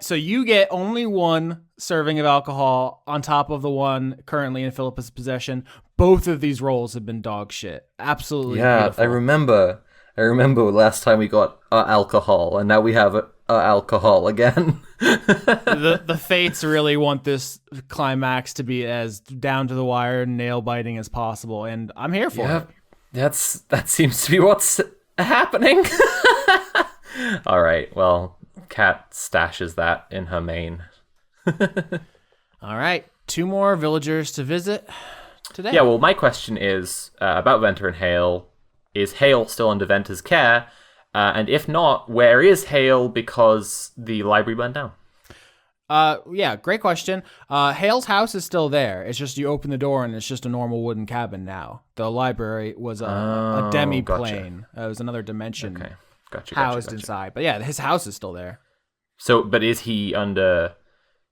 So you get only one serving of alcohol on top of the one currently in Philippa's possession. Both of these rolls have been dog shit. Absolutely. Yeah, beautiful. I remember I remember last time we got alcohol, and now we have alcohol again. The fates really want this climax to be as down to the wire, nail biting as possible, and I'm here for it. That seems to be what's happening. All right, well, Kat stashes that in her mane. All right, 2 more villagers to visit today. Yeah, well, my question is about Venter and Hale. Is Hale still under Venter's care? And if not, where is Hale because the library burned down? Yeah, great question. Hale's house is still there. It's just you open the door and it's just a normal wooden cabin now. The library was a demi-plane. It was another dimension housed inside. But yeah, his house is still there. So, but is he under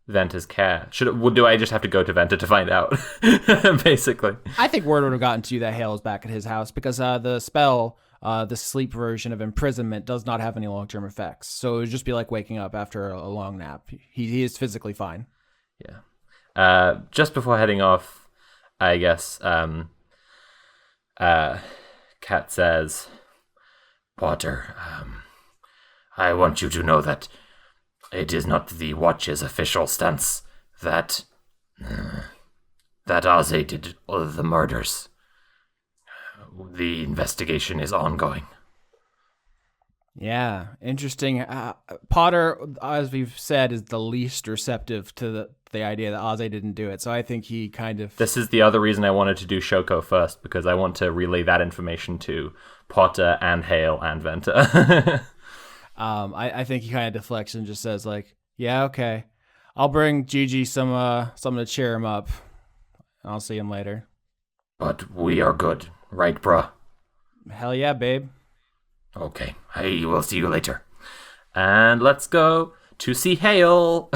Venter's care? Do I just have to go to Venter to find out? Basically. I think word would have gotten to you that Hale is back at his house because the spell, the sleep version of imprisonment, does not have any long-term effects. So it would just be like waking up after a long nap. He is physically fine. Yeah. Just before heading off, I guess, Kat says, Potter, I want you to know that it is not the Watch's official stance that Aze did all of the murders. The investigation is ongoing. Yeah, interesting. Potter, as we've said, is the least receptive to the idea that Aze didn't do it. So I think he kind of... This is the other reason I wanted to do Shoko first, because I want to relay that information to Potter and Hale and Venter. I think he kind of deflects and just says like, yeah, okay. I'll bring Gigi something to cheer him up. I'll see him later. But we are good, right, bruh? Hell yeah, babe. Okay, I will see you later. And let's go to see Hale.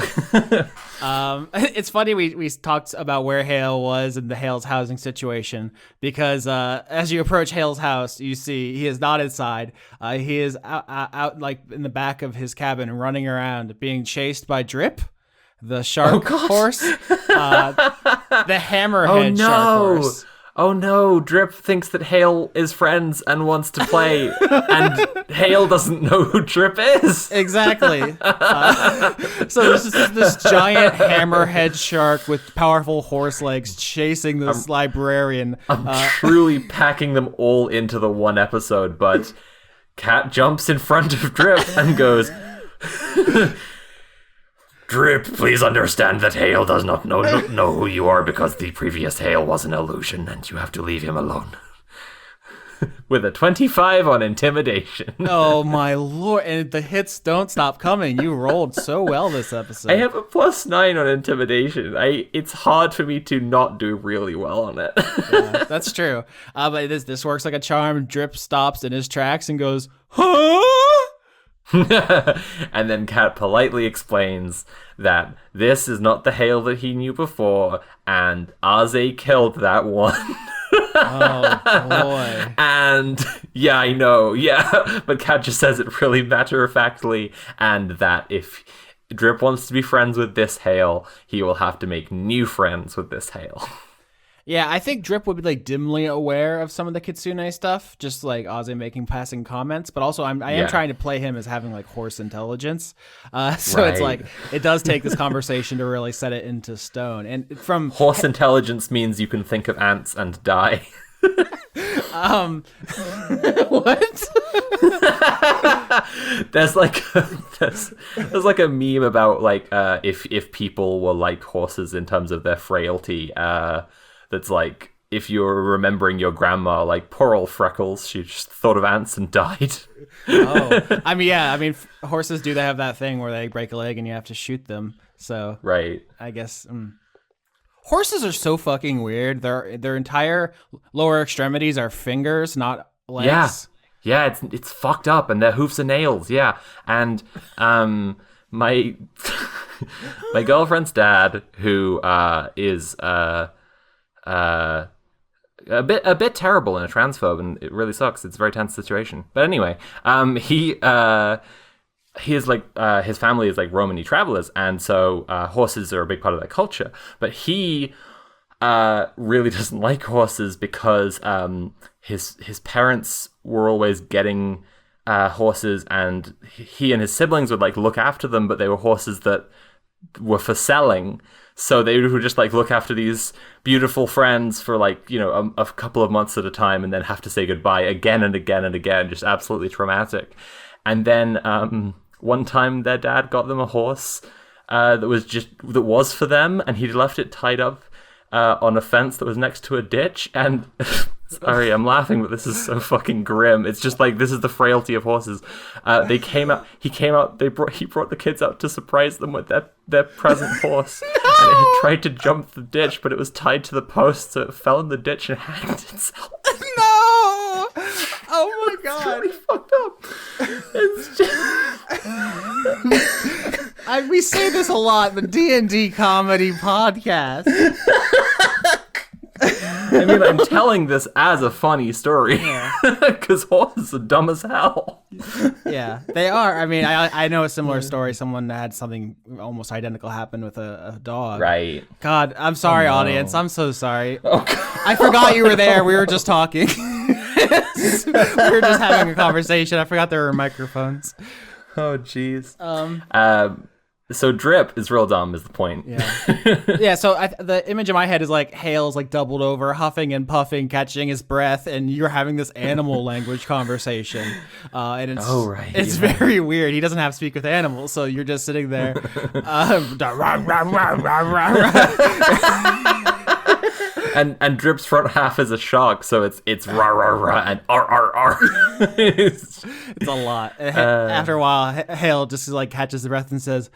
It's funny we talked about where Hale was and the Hale's housing situation because as you approach Hale's house, you see he is not inside. He is out like in the back of his cabin, running around, being chased by Drip, the shark horse, the hammerhead shark horse. Oh no, Drip thinks that Hale is friends and wants to play, and Hale doesn't know who Drip is. Exactly. So there's just this giant hammerhead shark with powerful horse legs chasing this librarian. I'm truly packing them all into the one episode, but Kat jumps in front of Drip and goes... Drip, please understand that Hale does not know who you are because the previous Hale was an illusion and you have to leave him alone. With a 25 on intimidation. Oh my lord, and the hits don't stop coming. You rolled so well this episode. I have a +9 on intimidation. It's hard for me to not do really well on it. Yeah, that's true. But this works like a charm. Drip stops in his tracks and goes, huh? And then Kat politely explains that this is not the Hale that he knew before, and Aze killed that one. Oh boy. And yeah, I know, yeah, but Kat just says it really matter-of-factly, and that if Drip wants to be friends with this Hale, he will have to make new friends with this Hale. Yeah, I think Drip would be like dimly aware of some of the Kitsune stuff, just like Aze making passing comments. But also, I am trying to play him as having like horse intelligence. So It's like it does take this conversation to really set it into stone. And from horse intelligence means you can think of ants and die. What? There's like a meme about like if people were like horses in terms of their frailty. That's like, if you're remembering your grandma, like, poor old Freckles, she just thought of ants and died. Oh, I mean, horses do have that thing where they break a leg and you have to shoot them. So, right. I guess horses are so fucking weird. Their entire lower extremities are fingers, not legs. Yeah, it's fucked up, and their hoofs are nails. Yeah, and my my girlfriend's dad, who is a bit terrible and a transphobe, and it really sucks. It's a very tense situation. But anyway, he is like his family is like Romany travelers, and so horses are a big part of their culture. But he really doesn't like horses because his parents were always getting horses, and he and his siblings would like look after them, but they were horses that were for selling. So they would just like look after these beautiful friends for like, you know, a couple of months at a time, and then have to say goodbye again and again and again. Just absolutely traumatic. And then one time their dad got them a horse that was for them, and he'd left it tied up on a fence that was next to a ditch. And sorry, I'm laughing, but this is so fucking grim. It's just like, this is the frailty of horses. He came out, he brought the kids out to surprise them with their present horse. No! And it had tried to jump the ditch, but it was tied to the post, so it fell in the ditch and hanged itself. No! Oh my god. It's really fucked up. It's just... we say this a lot, but D&D comedy podcast. I mean, I'm telling this as a funny story because horses are dumb as hell. Yeah, they are. I mean, I know a similar story. Someone had something almost identical happen with a dog. Right. God, I'm sorry, no. audience. I'm so sorry. Oh, God. I forgot you were there. We were just talking. We were just having a conversation. I forgot there were microphones. Oh, jeez. So Drip is real dumb is the point. Yeah. Yeah, so the image in my head is like Hale's like doubled over, huffing and puffing, catching his breath, and you're having this animal language conversation. And it's very weird. He doesn't have to speak with animals, so you're just sitting there. And Drip's front half is a shark, so it's rah rah rah and r. It's a lot. After a while, Hale just like catches the breath and says,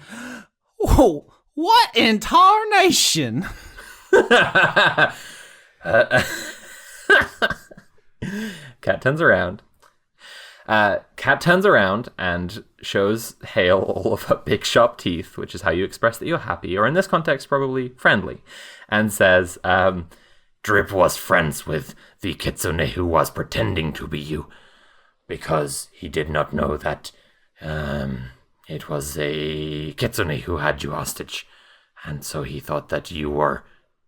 "Whoa, what in tarnation?" Cat turns around. Cat turns around and shows Hale all of her big sharp teeth, which is how you express that you're happy, or in this context, probably friendly, and says, Drip was friends with the kitsune who was pretending to be you, because he did not know that it was a kitsune who had you hostage, and so he thought that you were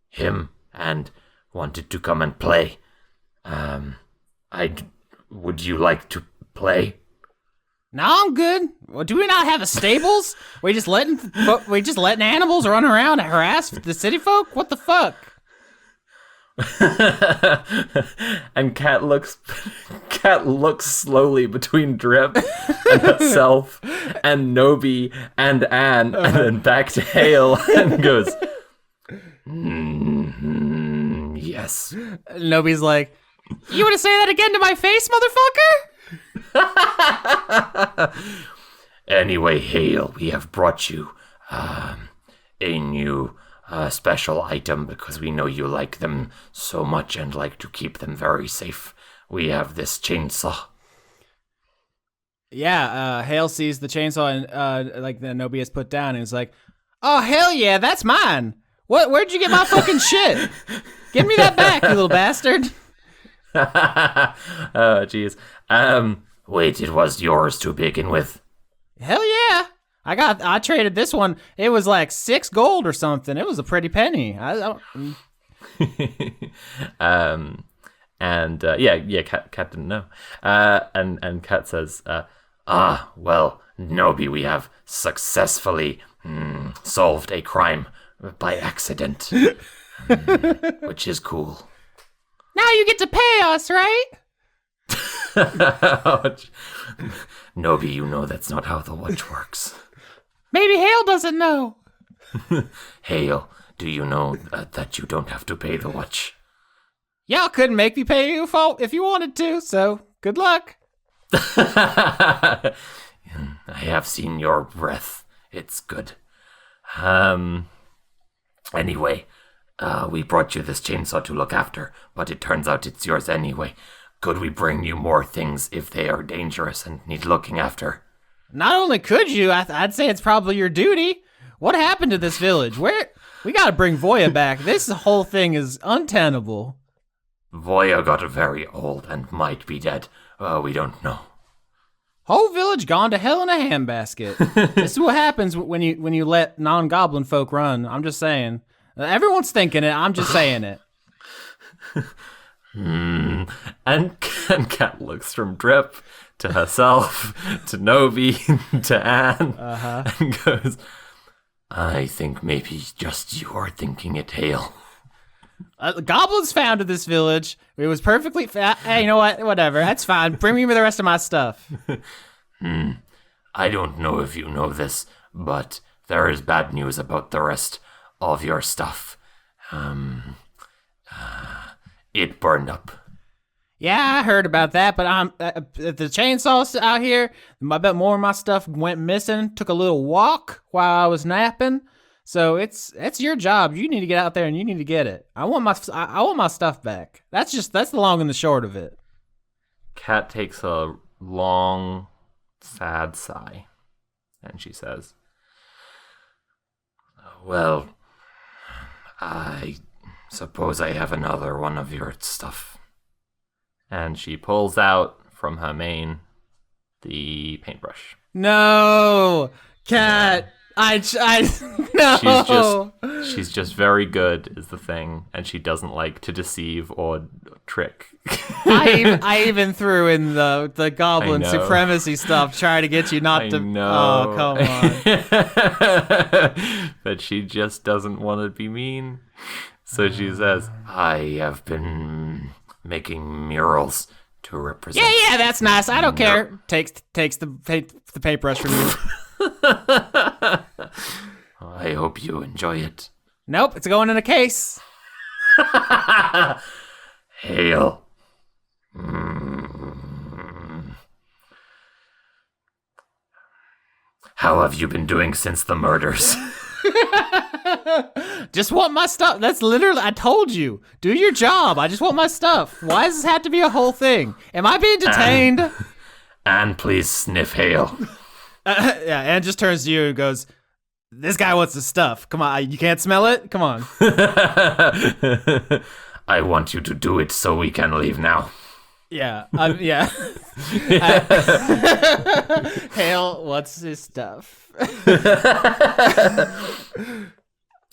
him and wanted to come and play. Would you like to play? No, I'm good. Well, do we not have a stables? We just letting animals run around and harass the city folk? What the fuck? And Cat looks slowly between Drip and herself and Noby and Anne, and then back to Hale and goes, Yes. Nobody's like, you want to say that again to my face, motherfucker? Anyway, Hale, we have brought you a new special item because we know you like them so much and like to keep them very safe. We have this chainsaw. Yeah, Hale sees the chainsaw and like the Noby is put down and is like, oh hell yeah, that's mine. Where'd you get my fucking shit? Give me that back, you little bastard. Oh jeez. Wait, it was yours to begin with. Hell yeah. I traded this one. It was like 6 gold or something. It was a pretty penny. Cat didn't know. And Cat says, well, Noby, we have successfully solved a crime by accident, which is cool. Now you get to pay us, right? Noby, you know that's not how the watch works. Maybe Hale doesn't know. Hale, do you know that you don't have to pay the watch? Y'all couldn't make me pay you if you wanted to, so good luck. I have seen your breath. It's good. Anyway, we brought you this chainsaw to look after, but it turns out it's yours anyway. Could we bring you more things if they are dangerous and need looking after? Not only could you, I'd say it's probably your duty. What happened to this village? We gotta bring Voya back. This whole thing is untenable. Voya got very old and might be dead. We don't know. Whole village gone to hell in a handbasket. This is what happens when you let non-goblin folk run. I'm just saying. Everyone's thinking it. I'm just saying it. And Kat looks from Drip to herself to Noby to Anne and goes, I think maybe just you are thinking it, Hale. Goblins founded this village. It was perfectly. Hey, you know what? Whatever. That's fine. Bring me the rest of my stuff. I don't know if you know this, but there is bad news about the rest of your stuff. It burned up. Yeah, I heard about that, but the chainsaw's out here. I bet more of my stuff went missing. Took a little walk while I was napping. So it's your job. You need to get out there and you need to get it. I want my stuff back. That's the long and the short of it. Kat takes a long, sad sigh, and she says, Well, I suppose I have another one of your stuff. and she pulls out from her mane the paintbrush. No, Cat. I no. She's just very good is the thing, and she doesn't like to deceive or trick. I even threw in the goblin I know. supremacy stuff, trying to get you not I to. know. Oh, come on. But she just doesn't want to be mean, so she says, I have been making murals to represent. Yeah, that's nice. I don't care. Takes the paintbrush from you. I hope you enjoy it. Nope, it's going in a case. Hail. How have you been doing since the murders? Just want my stuff. That's literally, I told you. Do your job. I just want my stuff. Why does this have to be a whole thing? Am I being detained? And please sniff Hail. Yeah, Anne just turns to you and goes, this guy wants the stuff. Come on, you can't smell it? Come on. I want you to do it so we can leave now. Yeah, yeah. Hale, what's his stuff?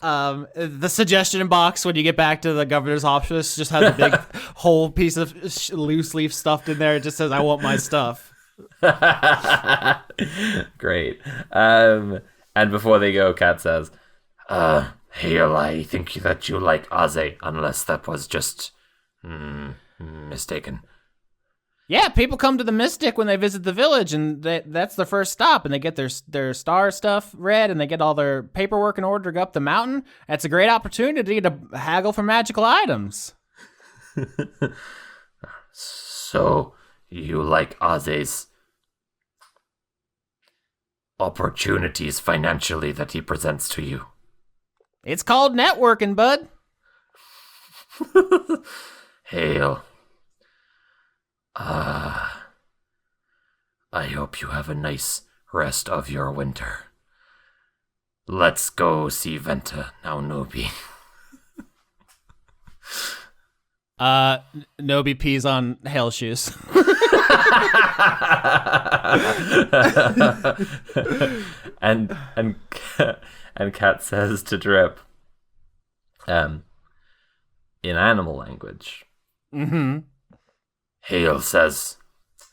The suggestion box when you get back to the governor's office just has a big whole piece of loose leaf stuffed in there. It just says, I want my stuff. great. And before they go, Kat says, Hail, I think that you like Aze, unless that was just mistaken. Yeah, people come to the Mystic when they visit the village, and that's the first stop, and they get their star stuff read, and they get all their paperwork in order to go up the mountain. That's a great opportunity to haggle for magical items. So, you like Aze's opportunities financially that he presents to you? It's called networking, bud. Hail. I hope you have a nice rest of your winter. Let's go see Venta now, Noby. Noby pees on Hale shoes. and Kat says to Drip, in animal language, Hale says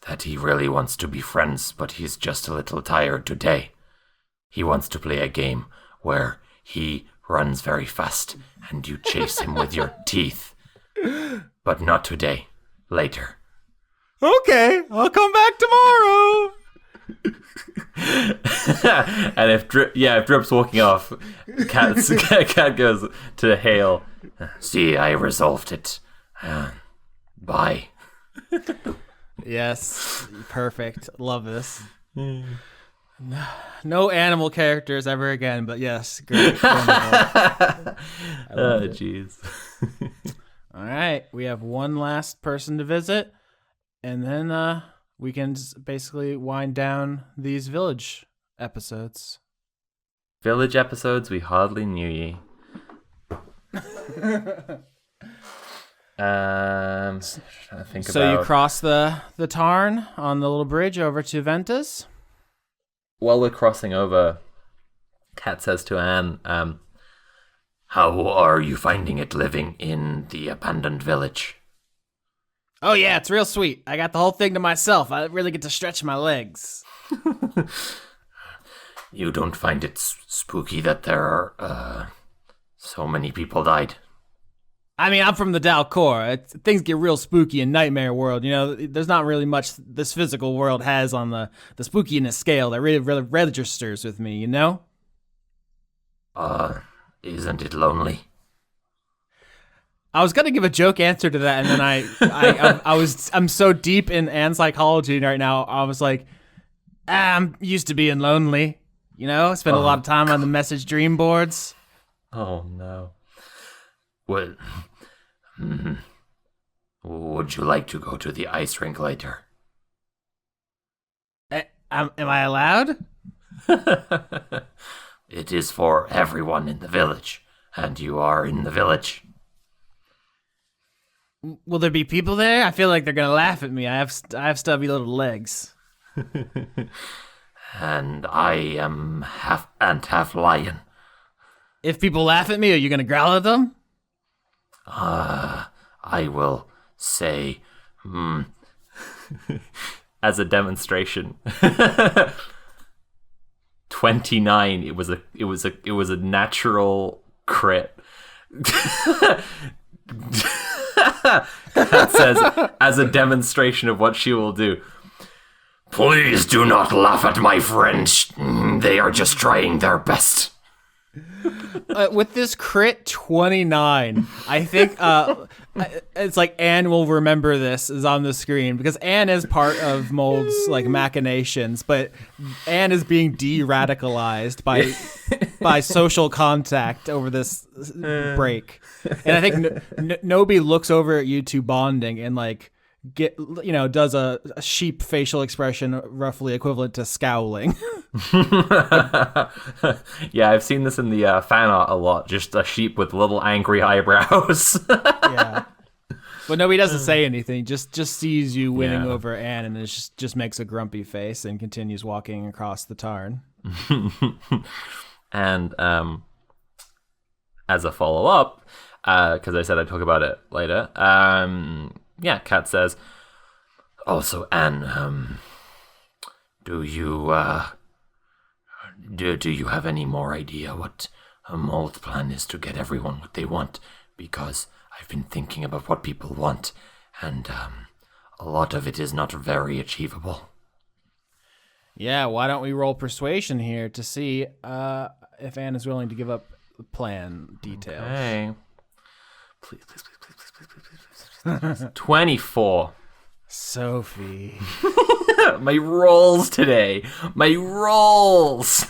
that he really wants to be friends, but he's just a little tired today. He wants to play a game where he runs very fast and you chase him with your teeth. But not today. Later. Okay, I'll come back tomorrow. and if Drip's walking off, Kat goes to Hale. See, I resolved it. Bye. Yes, perfect. Love this. No animal characters ever again, but yes, great. Oh, jeez. All right, we have one last person to visit, and then we can basically wind down these village episodes. Village episodes, we hardly knew ye. Trying to think so about... you cross the Tarn on the little bridge over to Ventus? While we're crossing over, Kat says to Anne, how are you finding it living in the abandoned village? Oh yeah, it's real sweet. I got the whole thing to myself. I really get to stretch my legs. You don't find it spooky that there are, so many people died? I mean, I'm from the Dalcor. Things get real spooky in Nightmare World. You know, there's not really much this physical world has on the spookiness scale that really registers with me, you know? Isn't it lonely? I was gonna give a joke answer to that, and then I'm so deep in Anne psychology right now. I was like, I'm used to being lonely. You know, spend a lot of time on the message dream boards. Oh no. Well, would you like to go to the ice rink later? Am I allowed? It is for everyone in the village, and you are in the village. Will there be people there? I feel like they're gonna laugh at me. I have stubby little legs. And I am half ant, half lion. If people laugh at me, are you gonna growl at them? I will say, As a demonstration. 29. It was a natural crit. That says, as a demonstration of what she will do. please do not laugh at my friends. They are just trying their best. With this crit 29, I think it's like Anne will remember this is on the screen because Anne is part of Mold's like machinations, but Anne is being de-radicalized by social contact over this break. And I think Noby looks over at you two bonding and like does a sheep facial expression roughly equivalent to scowling. Yeah, I've seen this in the fan art a lot. Just a sheep with little angry eyebrows. Yeah, but Noby doesn't say anything. Just sees you winning over Anne, and it just makes a grumpy face and continues walking across the tarn. And as a follow up, because I said I'd talk about it later. Kat says, Also, Anne, do you have any more idea what a Mold's plan is to get everyone what they want? Because I've been thinking about what people want, and a lot of it is not very achievable. Yeah, why don't we roll persuasion here to see if Anne is willing to give up the plan details? hey, please. 24. Sophie. My rolls today. My rolls.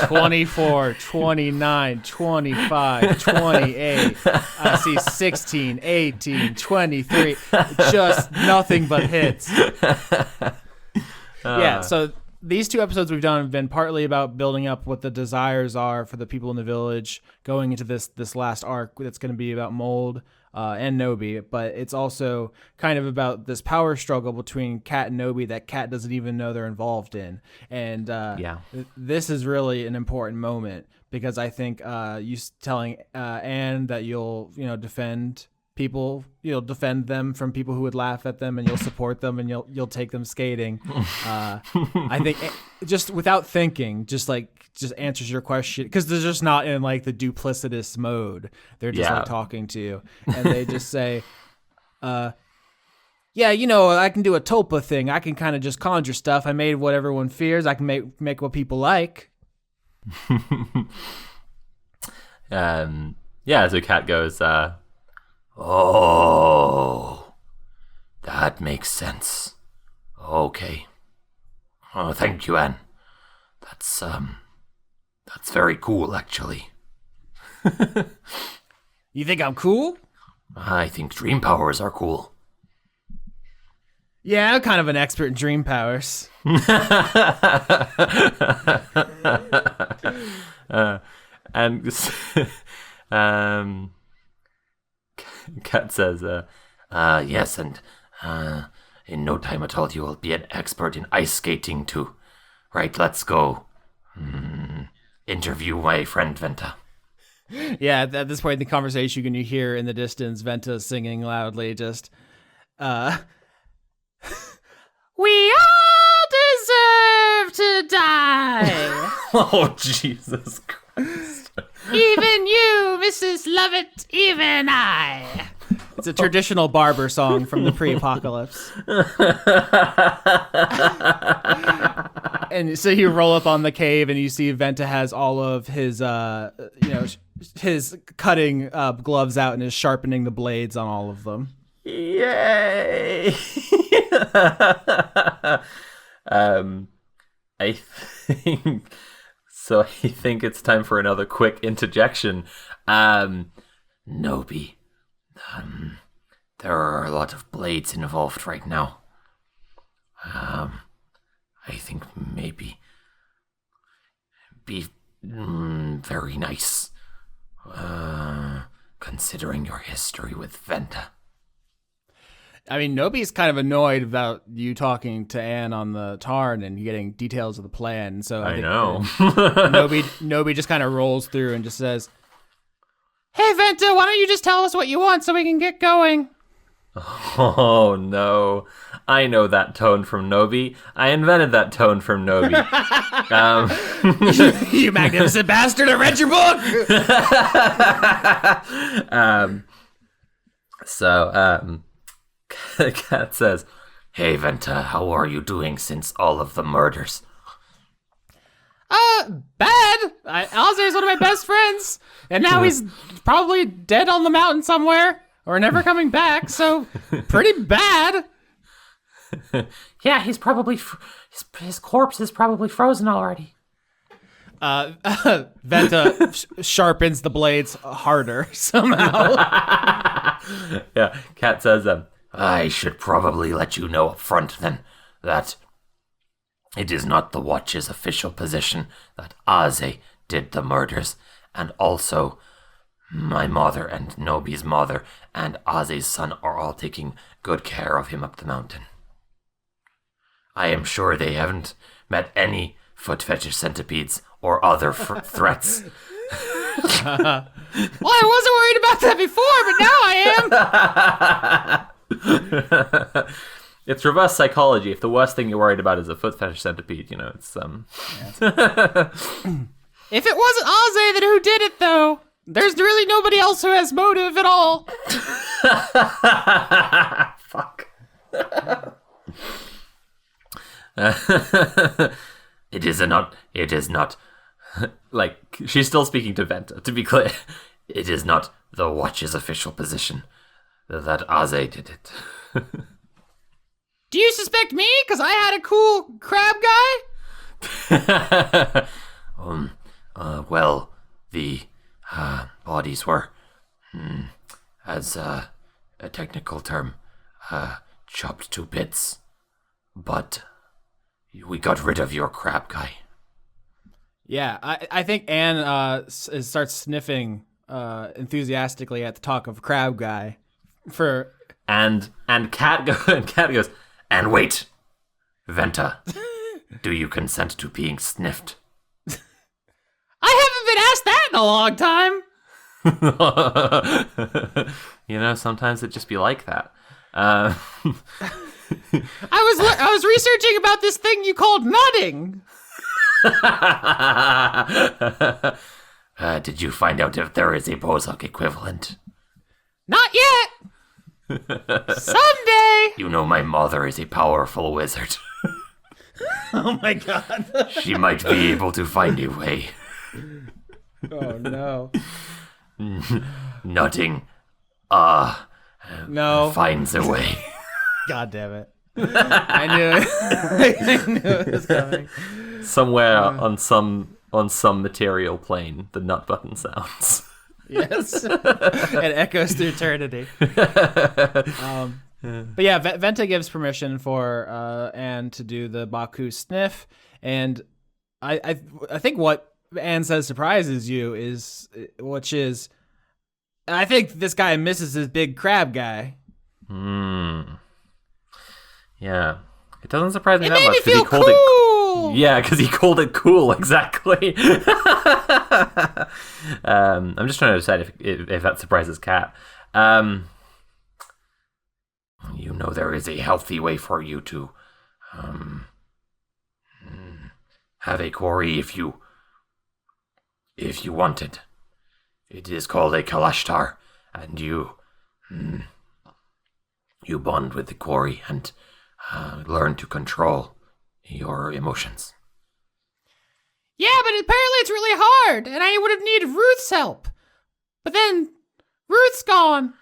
24, 29, 25, 28. I see 16, 18, 23. Just nothing but hits. Yeah, so these two episodes we've done have been partly about building up what the desires are for the people in the village going into this last arc that's going to be about Mold and Noby, but it's also kind of about this power struggle between Kat and Noby that Kat doesn't even know they're involved in. And this is really an important moment because I think you telling Anne that you'll defend people, you'll defend them from people who would laugh at them, and you'll support them, and you'll take them skating. I think just without thinking, just answers your question because they're just not in like the duplicitous mode. They're just like talking to you, and they just say, I can do a Tulpa thing. I can kind of just conjure stuff. I made what everyone fears. I can make what people like. So Kat goes, Oh, that makes sense. Okay. Oh, thank you, Anne. That's very cool, actually. You think I'm cool? I think dream powers are cool. Yeah, I'm kind of an expert in dream powers. Kat says, yes, and in no time at all you will be an expert in ice skating too. Right, let's go. Interview my friend Venta. Yeah, at this point in the conversation, you can hear in the distance Venta singing loudly, just, We all deserve to die. Oh, Jesus Christ. Even you, Mrs. Lovett, even I. It's a traditional barber song from the pre-apocalypse. And so you roll up on the cave and you see Venta has all of his, his cutting gloves out and is sharpening the blades on all of them. Yay! I think so. I think it's time for another quick interjection. Noby, there are a lot of blades involved right now. I think maybe be very nice, considering your history with Venta. I mean, Noby's kind of annoyed about you talking to Anne on the Tarn and getting details of the plan. So I think know. Noby just kind of rolls through and just says, "Hey, Venta, why don't you just tell us what you want so we can get going?" Oh, no. I know that tone from Noby. I invented that tone from Noby. You magnificent bastard, I read your book! Cat says, Hey Venta, how are you doing since all of the murders? Bad. Ozzy's one of my best friends, and now he's probably dead on the mountain somewhere, or never coming back, so pretty bad. Yeah, he's probably his corpse is probably frozen already. Venta sharpens the blades harder somehow. yeah, Cat says, I should probably let you know up front then that it is not the Watch's official position that Aze did the murders, and also my mother and Noby's mother and Aze's son are all taking good care of him up the mountain. I am sure they haven't met any foot fetish centipedes or other threats. Well, I wasn't worried about that before, but now I am. it's reverse psychology. If the worst thing you're worried about is a foot fetish centipede, it's If it wasn't Aze, then who did it, though? There's really nobody else who has motive at all. Fuck. It is not, Like, she's still speaking to Venta, to be clear. it is not the Watch's official position that Aze did it. Do you suspect me? Because I had a cool crab guy? Well, the bodies were, as a technical term, chopped to bits. But we got rid of your crab guy. Yeah, I think Anne starts sniffing enthusiastically at the talk of crab guy. And Cat goes, And wait, Venta, do you consent to being sniffed? I haven't been asked that in a long time. Sometimes it just be like that. I was researching about this thing you called nutting. Did you find out if there is a Bozok equivalent? Not yet. Someday. You know my mother is a powerful wizard. Oh my god. She might be able to find a way. Oh no. Nutting, No. finds a way. God damn it. I knew it. I knew it was coming. somewhere on some material plane, the nut button sounds. Yes. It echoes through eternity. But yeah, Venta gives permission for Anne to do the Baku sniff, and I think what Anne says surprises you which is I think this guy misses his big crab guy. Yeah. It doesn't surprise me It that made much me feel called cool. it. Yeah, because he called it cool, exactly. I'm just trying to decide if that surprises Kat. You know there is a healthy way for you to have a quarry if you want it. It is called a kalashtar, and you bond with the quarry and learn to control your emotions. Yeah, but apparently it's really hard, and I would have needed Ruth's help. But then, Ruth's gone.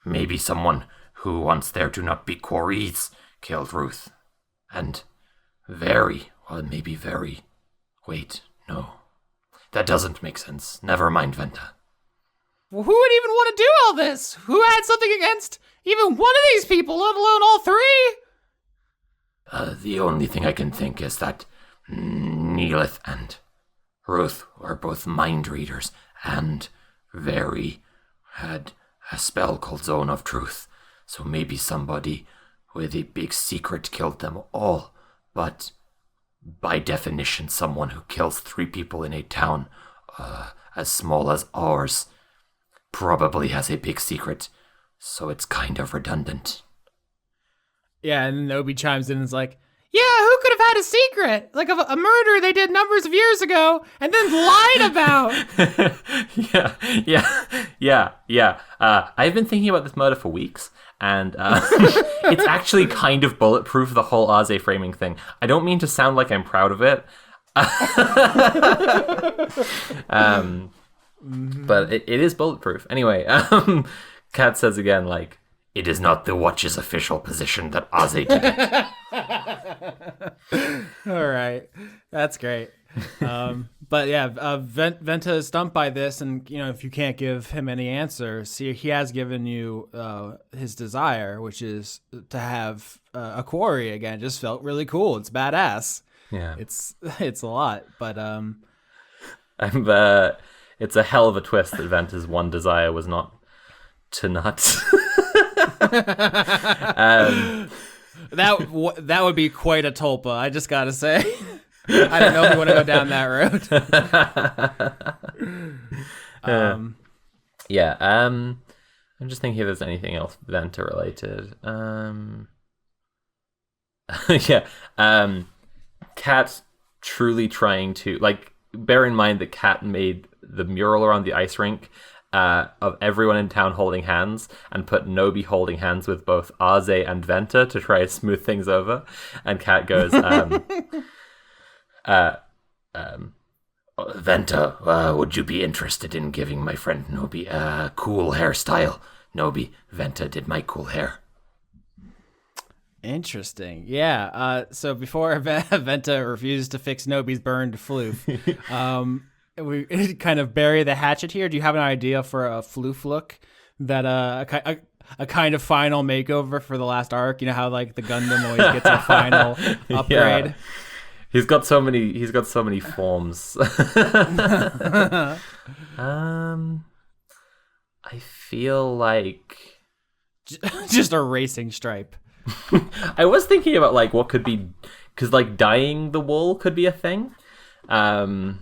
Maybe someone who wants there to not be quarries killed Ruth. And wait, no. That doesn't make sense. Never mind, Venta. Well, who would even want to do all this? Who had something against even one of these people, let alone all three? The only thing I can think is that Neelith and Ruth were both mind readers and had a spell called Zone of Truth. So maybe somebody with a big secret killed them all. But by definition, someone who kills 3 people in a town as small as ours probably has a big secret. So it's kind of redundant. Yeah, and Noby chimes in and is like, yeah, who could have had a secret? Like a murder they did numbers of years ago and then lied about. Yeah. I've been thinking about this murder for weeks, and it's actually kind of bulletproof, the whole Aze framing thing. I don't mean to sound like I'm proud of it. But it is bulletproof. Anyway, Kat says again, like, it is not the Watch's official position that Aze did it. All right, that's great. But yeah, Venta is stumped by this, and if you can't give him any answers, he has given you his desire, which is to have a quarry again. It just felt really cool. It's badass. yeah, It's a lot, but it's a hell of a twist that Venta's one desire was not to nuts. that would be quite a tulpa. I just gotta say. I don't know if we want to go down that road. I'm just thinking if there's anything else Venta related. Kat truly trying to, like, bear in mind that Kat made the mural around the ice rink of everyone in town holding hands and put Noby holding hands with both Aze and Venta to try and smooth things over. And Kat goes, Venta, would you be interested in giving my friend Noby a cool hairstyle? Noby, Venta did my cool hair. Interesting. Yeah. So before Venta refused to fix Noby's burned floof, we kind of bury the hatchet here. Do you have an idea for a floof look that a kind of final makeover for the last arc? You know how like the Gundam always gets a final upgrade. Yeah. He's got so many forms. I feel like just a racing stripe. I was thinking about like what could be, because like dyeing the wool could be a thing. It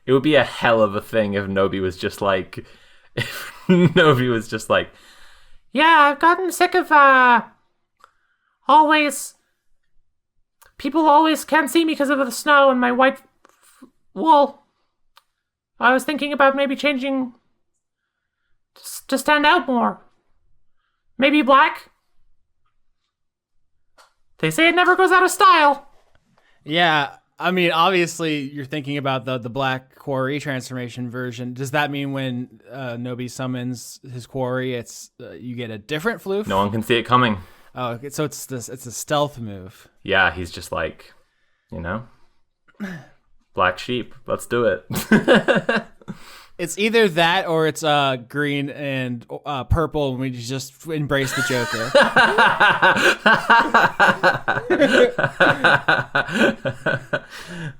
would be a hell of a thing if Noby was just like, Yeah, I've gotten sick of people always can't see me because of the snow and my white wool. I was thinking about maybe changing to stand out more. Maybe black. They say it never goes out of style. Yeah, I mean, obviously you're thinking about the black quarry transformation version. Does that mean when Noby summons his quarry, it's you get a different floof? no one can see it coming. Oh, okay, so it's a stealth move. Yeah, he's just like, black sheep. Let's do it. It's either that or it's green and purple, and we just embrace the Joker.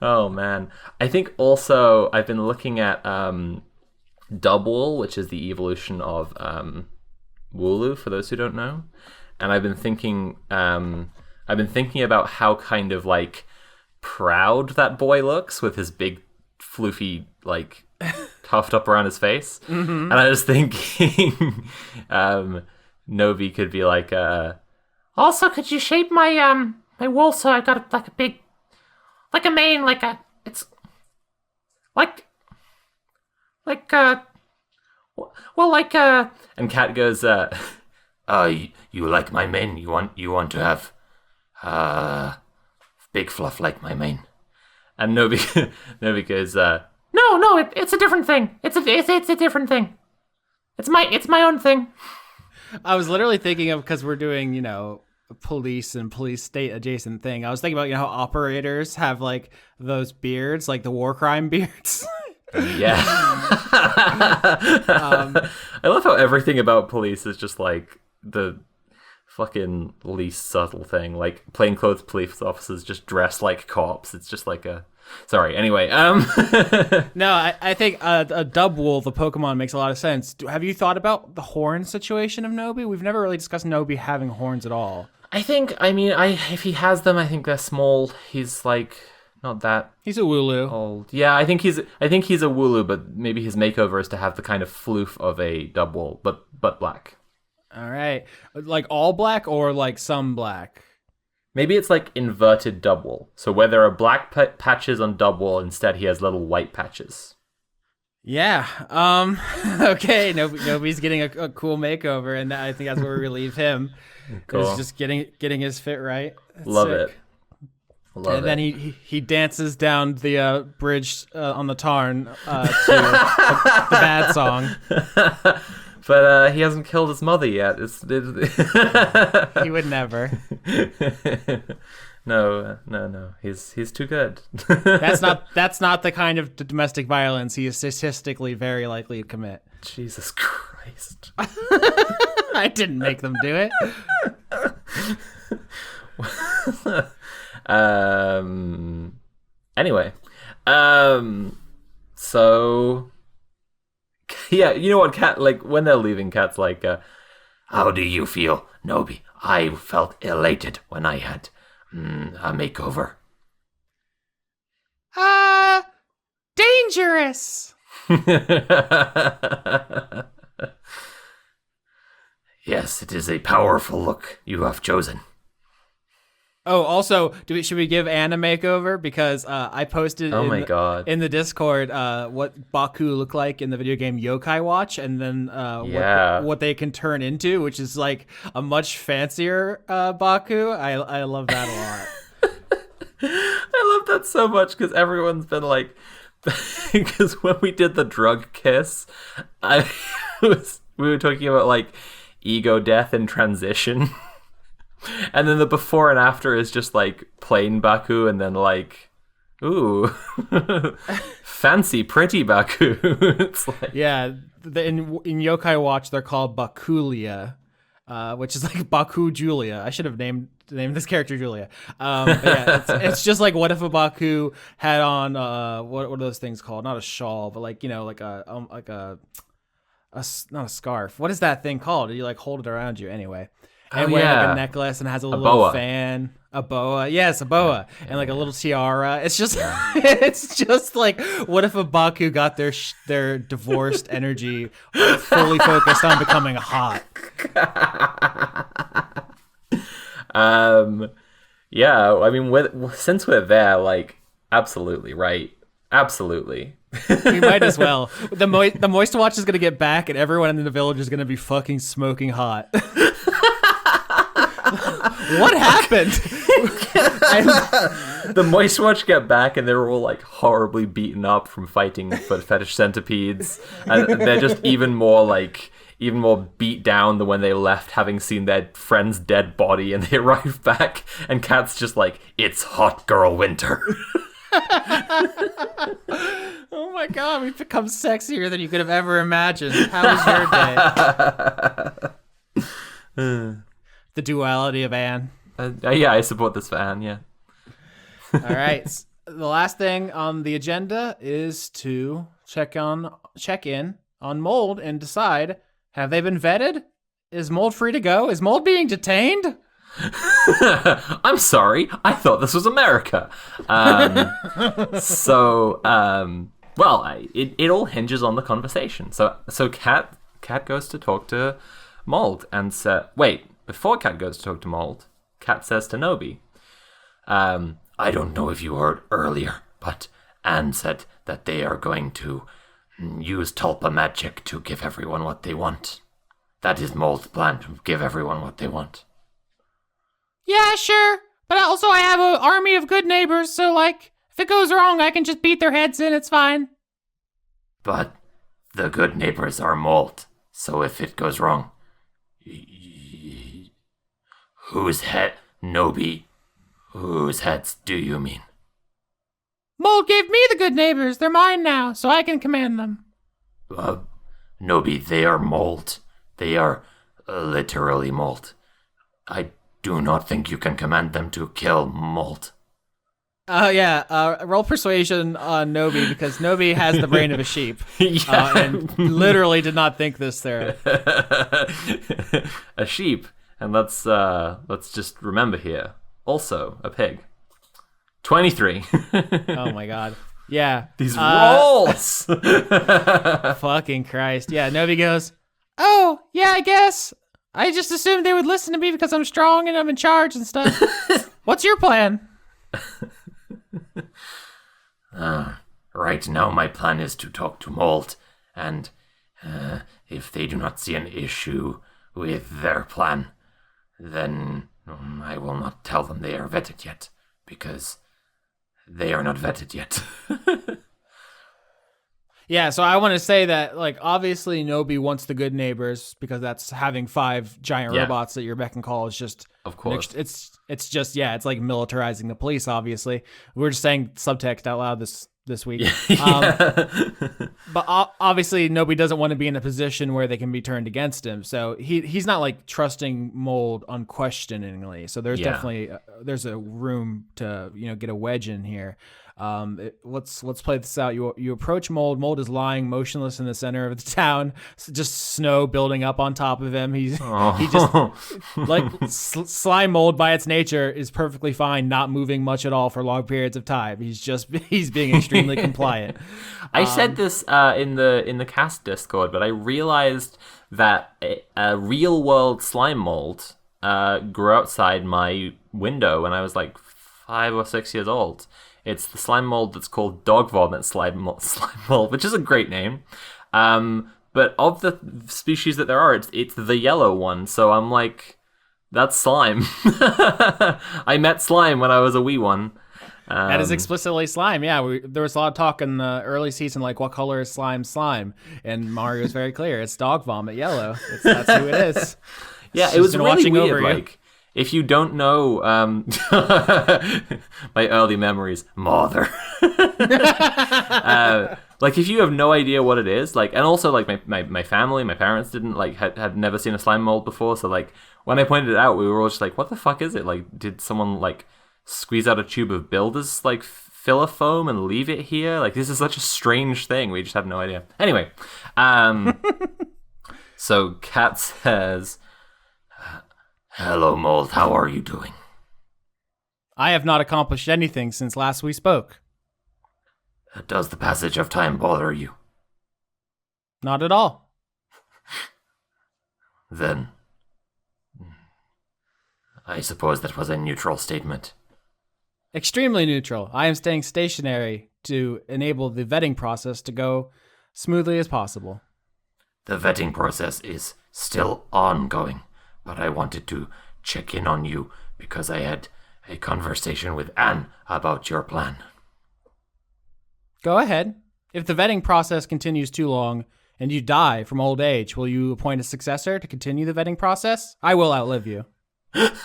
Oh man, I think also I've been looking at Dubwool, which is the evolution of Wooloo, for those who don't know, and I've been thinking about how kind of like proud that boy looks with his big floofy like huffed up around his face. And I was thinking Noby could be like, Also, could you shape my my wool so I got like a big, like a mane, it's like and Cat goes, You like my mane? You want to have big fluff like my mane? and Noby goes, no, it's a different thing. It's a different thing. It's my own thing. I was literally thinking of, because we're doing, police and police state adjacent thing. I was thinking about, how operators have like those beards, like the war crime beards. yeah. I love how everything about police is just like the fucking least subtle thing. Like plainclothes police officers just dress like cops. It's just like a... Sorry, anyway. No, I think a dub wool, the Pokemon, makes a lot of sense. Have you thought about the horn situation of Noby? We've never really discussed Noby having horns at all. I think, if he has them, I think they're small. He's like not that He's a Wooloo. old. Yeah, I think he's a Wooloo, but maybe his makeover is to have the kind of floof of a dub wool, but black. All right. Like all black or like some black? Maybe it's like inverted dub wool. So where there are black patches on dub wool, instead he has little white patches. Yeah. Okay. Nobody's getting a cool makeover, and I think that's where we leave him. Cool. Is just getting his fit right. That's Love sick. it. Love And then it. he dances down the bridge on the Tarn to the bad song. But he hasn't killed his mother yet. He would never. No. He's too good. That's not the kind of domestic violence he is statistically very likely to commit. Jesus Christ. I didn't make them do it. Anyway. So yeah, you know what, Cat, like when they're leaving, Cat's like, How do you feel, Noby? I felt elated when I had a makeover. Dangerous. Yes, it is a powerful look you have chosen. Oh, also, should we give Anne a makeover? Because I posted oh my God. in the Discord what Baku look like in the video game Yokai Watch, and then what they can turn into, which is like a much fancier Baku. I love that a lot. I love that so much because everyone's been like, because when we did the drug kiss, we were talking about like ego death and transition. And then the before and after is just like plain Baku, and then like, ooh, fancy, pretty Baku. It's like, Yeah, in Yokai Watch they're called Bakulia, which is like Baku Julia. I should have named this character Julia. But yeah, it's just like, what if a Baku had on what are those things called? Not a shawl, but like like a not a scarf. What is that thing called? You like hold it around you anyway. And wear like a necklace and has a little boa. fan. A boa. Yes, a boa. And like a little tiara. It's just it's just like, what if a Baku got their divorced energy fully focused on becoming hot? Yeah, I mean, since we're there, like, absolutely, right? Absolutely. We might as well. The Moist Watch is going to get back, and everyone in the village is going to be fucking smoking hot. What happened? The Moist Watch get back, and they were all like horribly beaten up from fighting foot fetish centipedes, and they're just even more beat down than when they left, having seen their friend's dead body, and they arrive back, and Cat's just like, it's hot girl winter. Oh my God, we've become sexier than you could have ever imagined. How was your day? The duality of Anne. Yeah, I support this fan, yeah. All right. The last thing on the agenda is to check in on Mold and decide, have they been vetted? Is Mold free to go? Is Mold being detained? I'm sorry, I thought this was America. Well, Well, it all hinges on the conversation. So Cat goes to talk to Mold and before Cat goes to talk to Mold, Cat says to Noby, I don't know if you heard earlier, but Anne said that they are going to use Tulpa magic to give everyone what they want. That is Mold's plan, to give everyone what they want. Yeah, sure. But also I have an army of good neighbors, so like, if it goes wrong, I can just beat their heads in, it's fine. But the good neighbors are Mold, so if it goes wrong, Noby, whose heads do you mean? Mold gave me the good neighbors. They're mine now, so I can command them. Noby, they are Mold. They are literally Mold. I do not think you can command them to kill Mold. Roll persuasion on Noby because Noby has the brain of a sheep. And literally did not think this there. A sheep, and let's just remember here. Also, a pig. 23. Oh my god. Yeah. These rolls! Fucking Christ. Yeah, Noby goes, oh, yeah, I guess. I just assumed they would listen to me because I'm strong and I'm in charge and stuff. What's your plan? Right now, my plan is to talk to Mold, and if they do not see an issue with their plan, then I will not tell them they are vetted yet, because they are not vetted yet. Yeah, so I want to say that, like, obviously Noby wants the good neighbors because that's having 5 giant robots at your beck and call is just... Of course. It's just, yeah, it's like militarizing the police, obviously. We're just saying subtext out loud this week. But obviously Noby doesn't want to be in a position where they can be turned against him. So he's not, like, trusting Mold unquestioningly. So there's definitely... there's a room to, get a wedge in here. Let's play this out. You approach Mold. Mold is lying motionless in the center of the town, just snow building up on top of him. He just like slime mold by its nature is perfectly fine, not moving much at all for long periods of time. He's being extremely compliant. I said this in the cast Discord, but I realized that a real world slime mold grew outside my window when I was like 5 or 6 years old. It's the slime mold that's called dog vomit slime mold, which is a great name. But of the species that there are, it's the yellow one. So I'm like, that's slime. I met slime when I was a wee one. That is explicitly slime. Yeah, there was a lot of talk in the early season, like, what color is slime? Slime. And Mario's very clear. It's dog vomit yellow. That's who it is. Yeah, She's it was been really watching weird. over you. Like, if you don't know my early memories, mother. Like, if you have no idea what it is, like, and also, like, my family, my parents didn't, like, had never seen a slime mold before, so, like, when I pointed it out, we were all just like, what the fuck is it? Like, did someone, like, squeeze out a tube of Builder's, like, filler foam and leave it here? Like, this is such a strange thing. We just had no idea. Anyway, so Kat says... Hello, Mold. How are you doing? I have not accomplished anything since last we spoke. Does the passage of time bother you? Not at all. Then, I suppose that was a neutral statement. Extremely neutral. I am staying stationary to enable the vetting process to go smoothly as possible. The vetting process is still ongoing, but I wanted to check in on you because I had a conversation with Anne about your plan. Go ahead. If the vetting process continues too long and you die from old age, will you appoint a successor to continue the vetting process? I will outlive you. That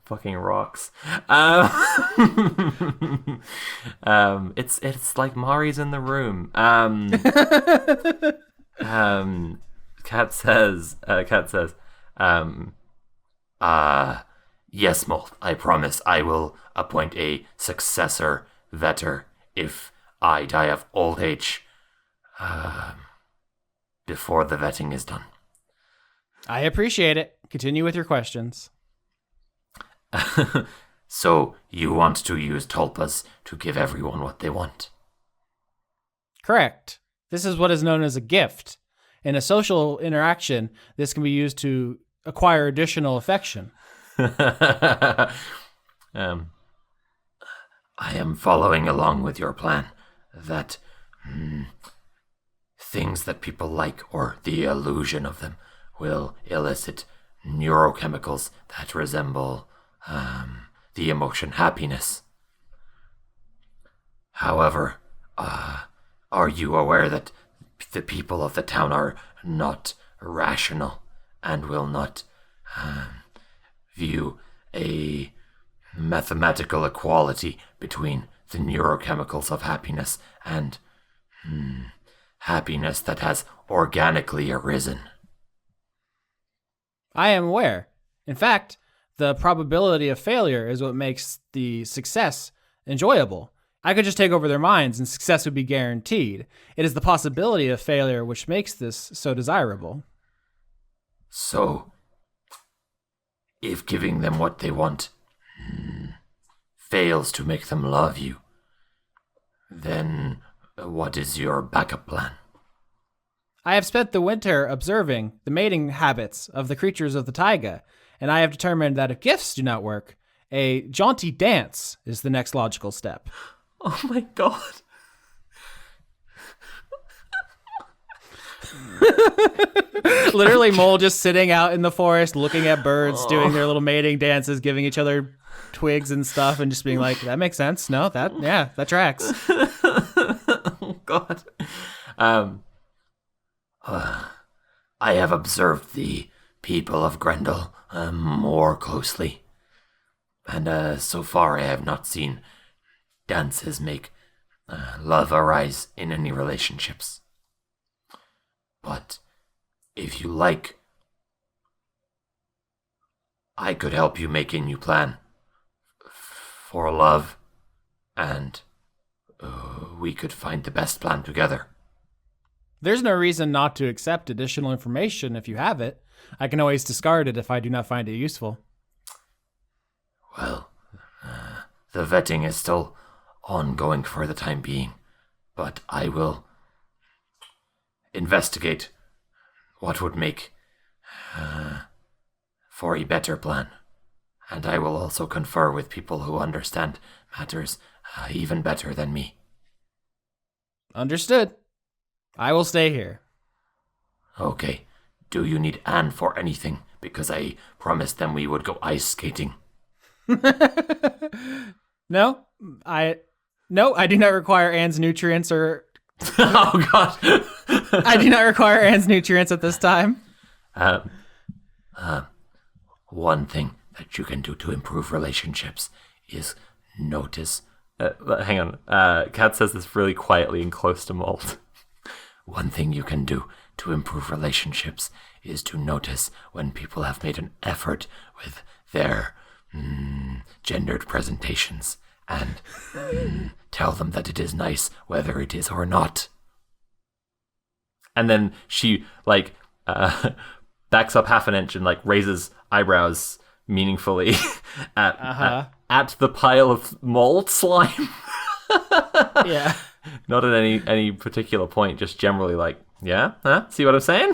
fucking rocks. It's like Mari's in the room. Kat says, yes, Mold, I promise I will appoint a successor vetter if I die of old age before the vetting is done. I appreciate it. Continue with your questions. So you want to use tulpas to give everyone what they want? Correct. This is what is known as a gift. In a social interaction, this can be used to acquire additional affection. I am following along with your plan that things that people like, or the illusion of them, will elicit neurochemicals that resemble the emotion happiness. However, are you aware that the people of the town are not rational and will not view a mathematical equality between the neurochemicals of happiness and happiness that has organically arisen? I am aware. In fact, the probability of failure is what makes the success enjoyable. I could just take over their minds and success would be guaranteed. It is the possibility of failure which makes this so desirable. So, if giving them what they want fails to make them love you, then what is your backup plan? I have spent the winter observing the mating habits of the creatures of the taiga, and I have determined that if gifts do not work, a jaunty dance is the next logical step. Oh my god. Literally, Mole just sitting out in the forest, looking at birds, doing their little mating dances, giving each other twigs and stuff, and just being like, that makes sense. No, that tracks. Oh god. I have observed the people of Grendel more closely, and so far I have not seen dances make love arise in any relationships. But if you like, I could help you make a new plan for love, and we could find the best plan together. There's no reason not to accept additional information if you have it. I can always discard it if I do not find it useful. Well, the vetting is still ongoing for the time being, but I will investigate what would make for a better plan. And I will also confer with people who understand matters even better than me. Understood. I will stay here. Okay. Do you need Anne for anything? Because I promised them we would go ice skating. No, I do not require Anne's nutrients or... Oh god. I do not require Anne's nutrients at this time. One thing that you can do to improve relationships is notice. Hang on. Kat says this really quietly and close to Mold. One thing you can do to improve relationships is to notice when people have made an effort with their gendered presentations and tell them that it is nice whether it is or not. And then she backs up half an inch and raises eyebrows meaningfully at the pile of mold slime. Yeah. Not at any particular point, just generally yeah, huh? See what I'm saying?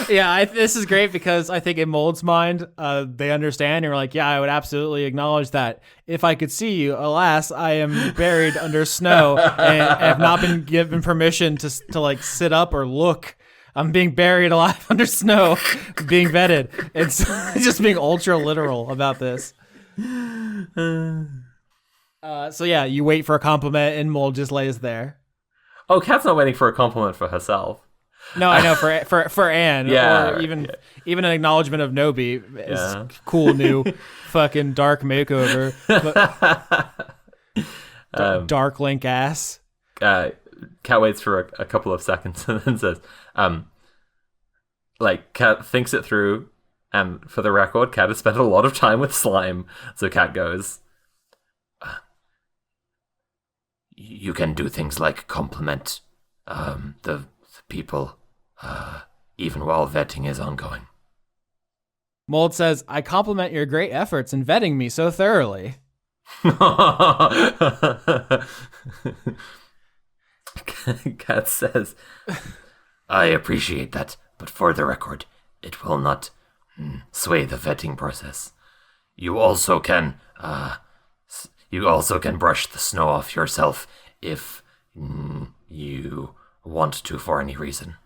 Yeah, this is great because I think in Mold's mind, they understand and are like, yeah, I would absolutely acknowledge that. If I could see you, alas, I am buried under snow and have not been given permission to sit up or look. I'm being buried alive under snow, being vetted. It's just being ultra literal about this. So yeah, you wait for a compliment and Mold just lays there. Oh, Kat's not waiting for a compliment for herself. No, I know for Anne, Yeah, or even an acknowledgement of Noby is cool new fucking dark makeover, dark link ass. Kat waits for a couple of seconds and then says, Kat thinks it through, and for the record, Kat has spent a lot of time with slime, so Kat goes, You can do things like compliment the people even while vetting is ongoing. Mold says, I compliment your great efforts in vetting me so thoroughly. Cat says, I appreciate that, but for the record, it will not sway the vetting process. You also can brush the snow off yourself if you want to for any reason.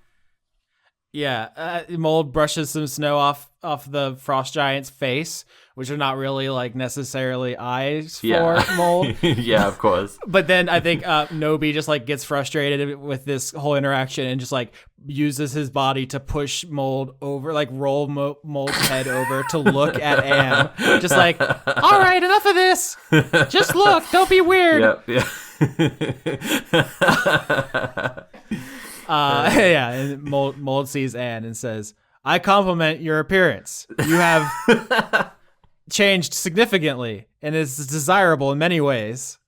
Yeah, Mold brushes some snow off the frost giant's face, which are not really like necessarily eyes for Mold. Yeah, of course. But then I think Noby just like gets frustrated with this whole interaction and just like uses his body to push Mold over, like roll Mold's head over to look at Anne. Just like, all right, enough of this. Just look, don't be weird. Yeah. And Mold sees Anne and says, I compliment your appearance. You have changed significantly and is desirable in many ways.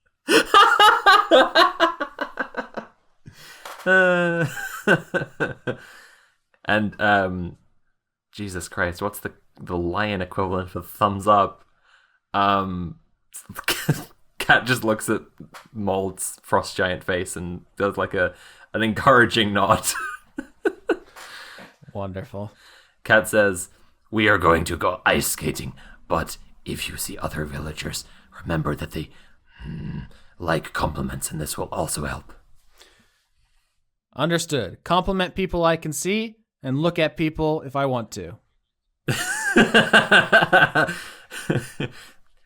And Jesus Christ, what's the lion equivalent for thumbs up? Cat just looks at Mold's frost giant face and does like an encouraging nod. Wonderful. Cat says, we are going to go ice skating, but if you see other villagers, remember that they like compliments, and this will also help. Understood. Compliment people I can see and look at people if I want to.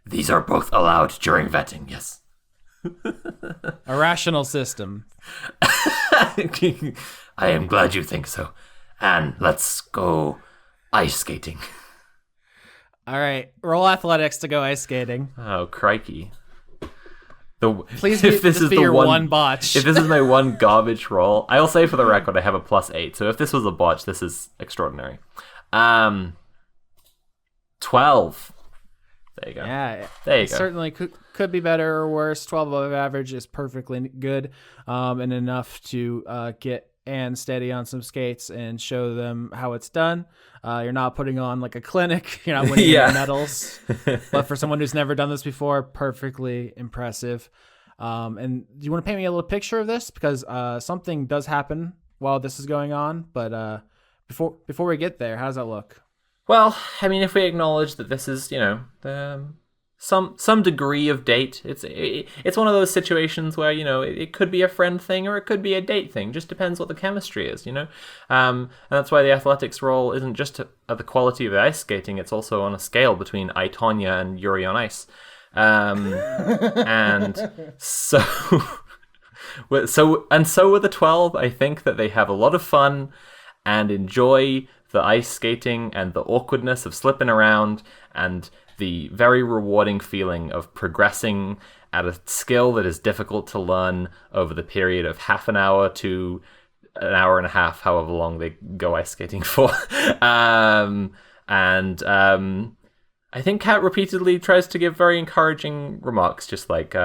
These are both allowed during vetting, yes. A rational system. I am glad you think so. And let's go ice skating. All right, roll athletics to go ice skating. Oh, crikey. Please be, this be your one botch. If this is my one garbage roll, I'll say for the record I have a +8. So if this was a botch, this is extraordinary. 12. There you go. Yeah, there you go. Certainly could be better or worse. 12 above average is perfectly good, and enough to get Anne steady on some skates and show them how it's done. You're not putting on like a clinic. You're not winning any medals. But for someone who's never done this before, perfectly impressive. And do you want to paint me a little picture of this? Because something does happen while this is going on. But before we get there, how does that look? Well, I mean, if we acknowledge that this is, some degree of date, it's one of those situations where, it could be a friend thing or it could be a date thing. Just depends what the chemistry is, and that's why the athletics roll isn't just at the quality of the ice skating. It's also on a scale between I, Tonya and Yuri on Ice. And so with the 12, I think that they have a lot of fun and enjoy the ice skating and the awkwardness of slipping around and the very rewarding feeling of progressing at a skill that is difficult to learn over the period of half an hour to an hour and a half, however long they go ice skating for. I think Kat repeatedly tries to give very encouraging remarks, just like,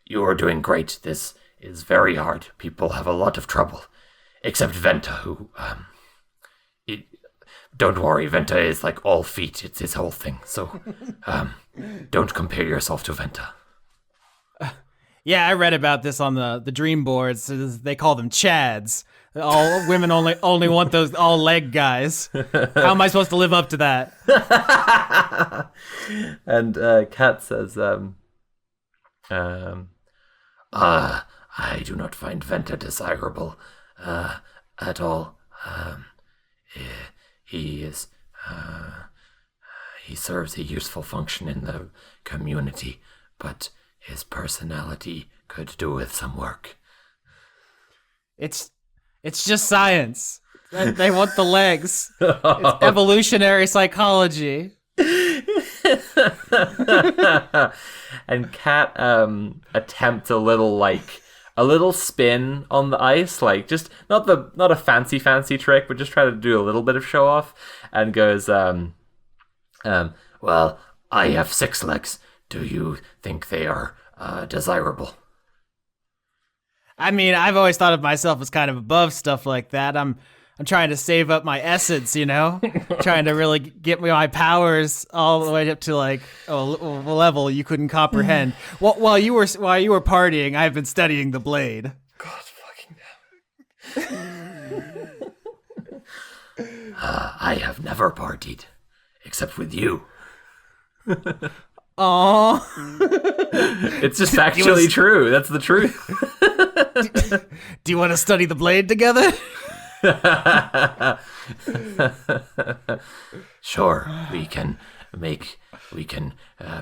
you are doing great. This is very hard. People have a lot of trouble. Except Venta, who, don't worry, Venta is like all feet. It's his whole thing. So, don't compare yourself to Venta. Yeah, I read about this on the dream boards. They call them Chads. All women only want those all leg guys. How am I supposed to live up to that? And Kat says, I do not find Venta desirable at all. He serves a useful function in the community, but his personality could do with some work. It's just science. They want the legs. It's evolutionary psychology. And Kat attempts a little spin on the ice, like just not a fancy trick, but just try to do a little bit of show off, and goes, well, I have 6 legs. Do you think they are desirable? I mean, I've always thought of myself as kind of above stuff like that. I'm I'm trying to save up my essence, trying to really get my powers all the way up to like a level you couldn't comprehend. While you were partying, I've been studying the blade. God fucking damn. I have never partied, except with you. Aww. It's just factually true. That's the truth. Do you want to study the blade together? Sure, we can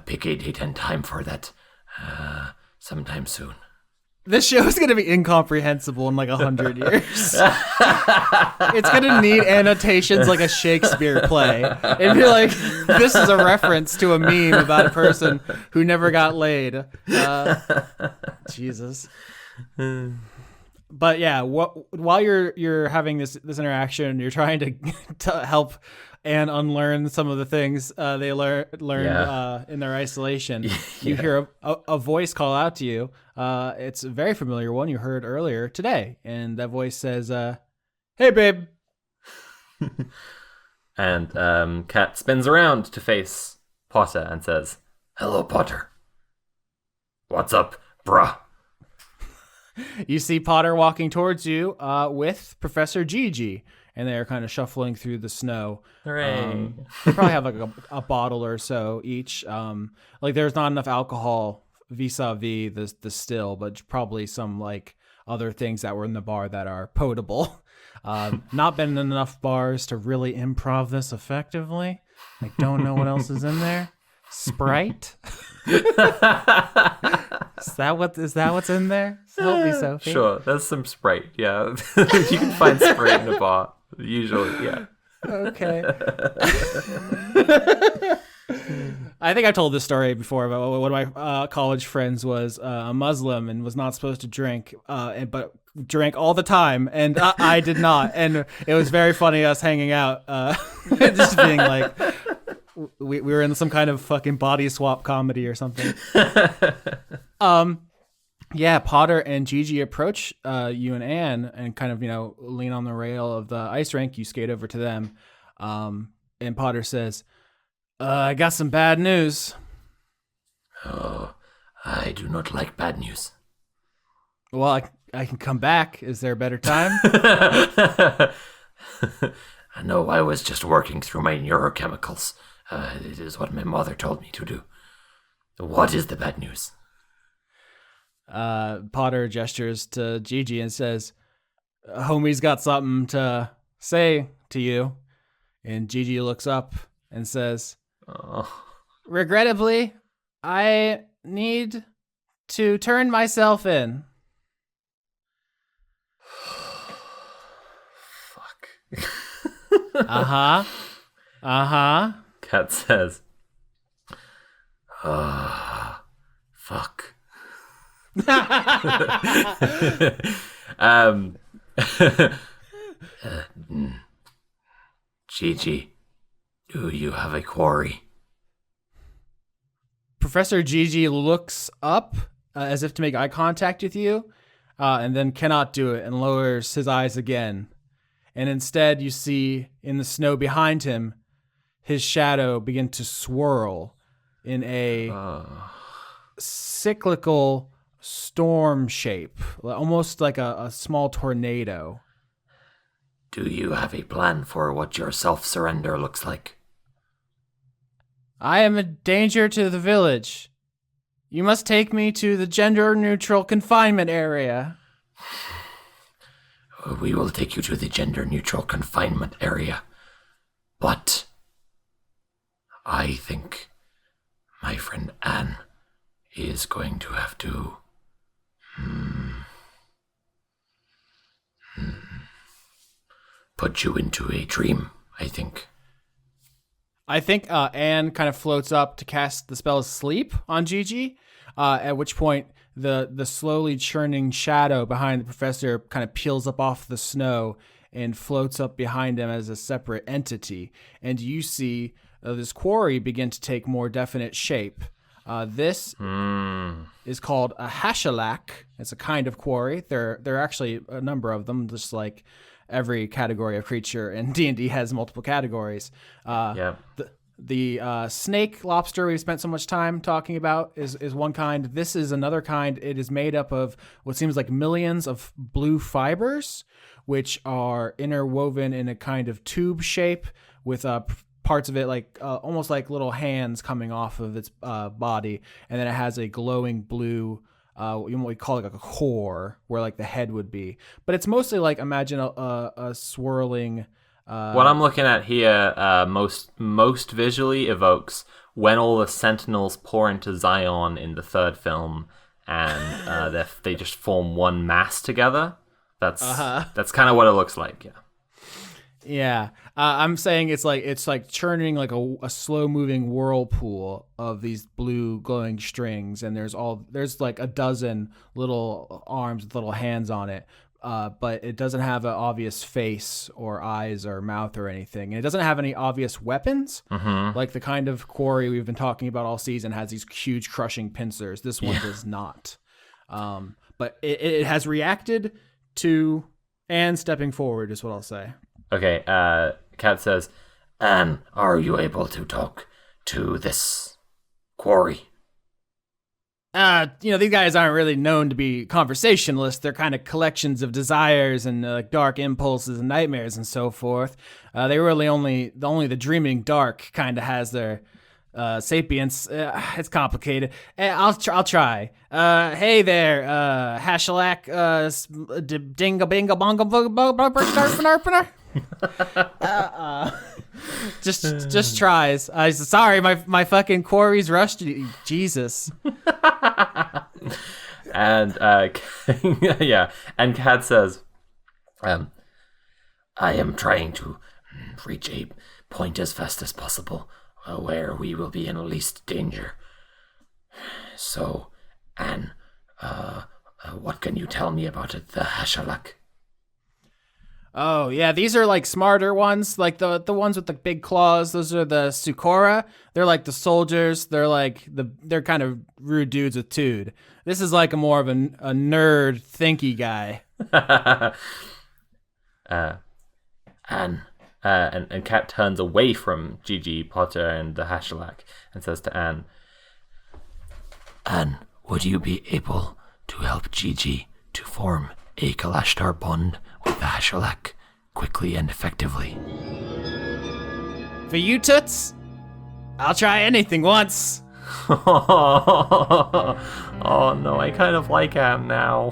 pick a date and time for that sometime soon. This show is going to be incomprehensible in like 100 years. It's going to need annotations like a Shakespeare play. It'd be like, this is a reference to a meme about a person who never got laid. Jesus. But yeah, while you're having this interaction, you're trying to help Anne unlearn some of the things they learned in their isolation. You hear a voice call out to you. It's a very familiar one you heard earlier today, and that voice says, "Hey, babe." And Kat spins around to face Potter and says, "Hello, Potter. What's up, bruh?" You see Potter walking towards you with Professor Gigi, and they're kind of shuffling through the snow. Hooray. They probably have like a bottle or so each. Like there's not enough alcohol vis-a-vis the still, but probably some like other things that were in the bar that are potable. Not been in enough bars to really improv this effectively. I don't know what else is in there. Sprite? Is that what's in there? Help me, Sophie. Sure, there's some Sprite, yeah. You can find Sprite in a bar, usually, yeah. Okay. I think I told this story before about one of my college friends was a Muslim and was not supposed to drink, but drank all the time, and I did not. And it was very funny us hanging out, just being like, we were in some kind of fucking body swap comedy or something. Yeah, Potter and Gigi approach you and Anne and kind of, lean on the rail of the ice rink. You skate over to them. And Potter says, I got some bad news. Oh, I do not like bad news. Well, I can come back. Is there a better time? No, I was just working through my neurochemicals. It is what my mother told me to do. What is the bad news? Potter gestures to Gigi and says, homie's got something to say to you. And Gigi looks up and says, regrettably, I need to turn myself in. Fuck. Uh-huh. Kat says, Fuck. Gigi, do you have a quarry? Professor Gigi looks up as if to make eye contact with you, and then cannot do it and lowers his eyes again. And instead you see in the snow behind him, his shadow begin to swirl in a cyclical storm shape, almost like a small tornado. Do you have a plan for what your self-surrender looks like? I am a danger to the village. You must take me to the gender-neutral confinement area. We will take you to the gender-neutral confinement area. But I think my friend Anne is going to have to put you into a dream, I think. I think Anne kind of floats up to cast the spell Sleep on Gigi, at which point the slowly churning shadow behind the professor kind of peels up off the snow and floats up behind him as a separate entity. And you see this quarry begin to take more definite shape. This is called a hashalak. It's a kind of quarry. There are actually a number of them, just like every category of creature in D&D has multiple categories. Yeah. The snake lobster we've spent so much time talking about is one kind. This is another kind. It is made up of what seems like millions of blue fibers, which are interwoven in a kind of tube shape with parts of it like almost like little hands coming off of its body, and then it has a glowing blue what we call it like a core where like the head would be. But it's mostly like imagine a swirling. What I'm looking at here most visually evokes when all the Sentinels pour into Zion in the third film, and they just form one mass together. That's kind of what it looks like. Yeah. Yeah, I'm saying it's like churning like a slow moving whirlpool of these blue glowing strings, and there's like a dozen little arms with little hands on it. But it doesn't have an obvious face or eyes or mouth or anything. And it doesn't have any obvious weapons. Like the kind of quarry we've been talking about all season has these huge crushing pincers. This one does not. But it has reacted to Anne stepping forward is what I'll say. Okay, Kat says, Anne, are you able to talk to this quarry? These guys aren't really known to be conversationalists. They're kind of collections of desires and dark impulses and nightmares and so forth. They really only the dreaming dark kind of has their sapience. It's complicated. I'll try. Hey there, Hashalak, dinga binga bonga just tries. Sorry, my fucking quarry's rusty. Jesus. And yeah, and Kat says, I am trying to reach a point as fast as possible where we will be in least danger. So, Anne, what can you tell me about it, the Hashalak? Oh, yeah, these are like smarter ones, like the ones with the big claws. Those are the Sukora. They're like the soldiers. They're kind of rude dudes with tude. This is like more of a nerd, thinky guy. Anne. And Kat turns away from Gigi, Potter, and the Hashalak and says to Anne, Anne, would you be able to help Gigi to form a Kalashtar bond with the Hashalak quickly and effectively? For you toots, I'll try anything once. Oh no, I kind of like Anne now.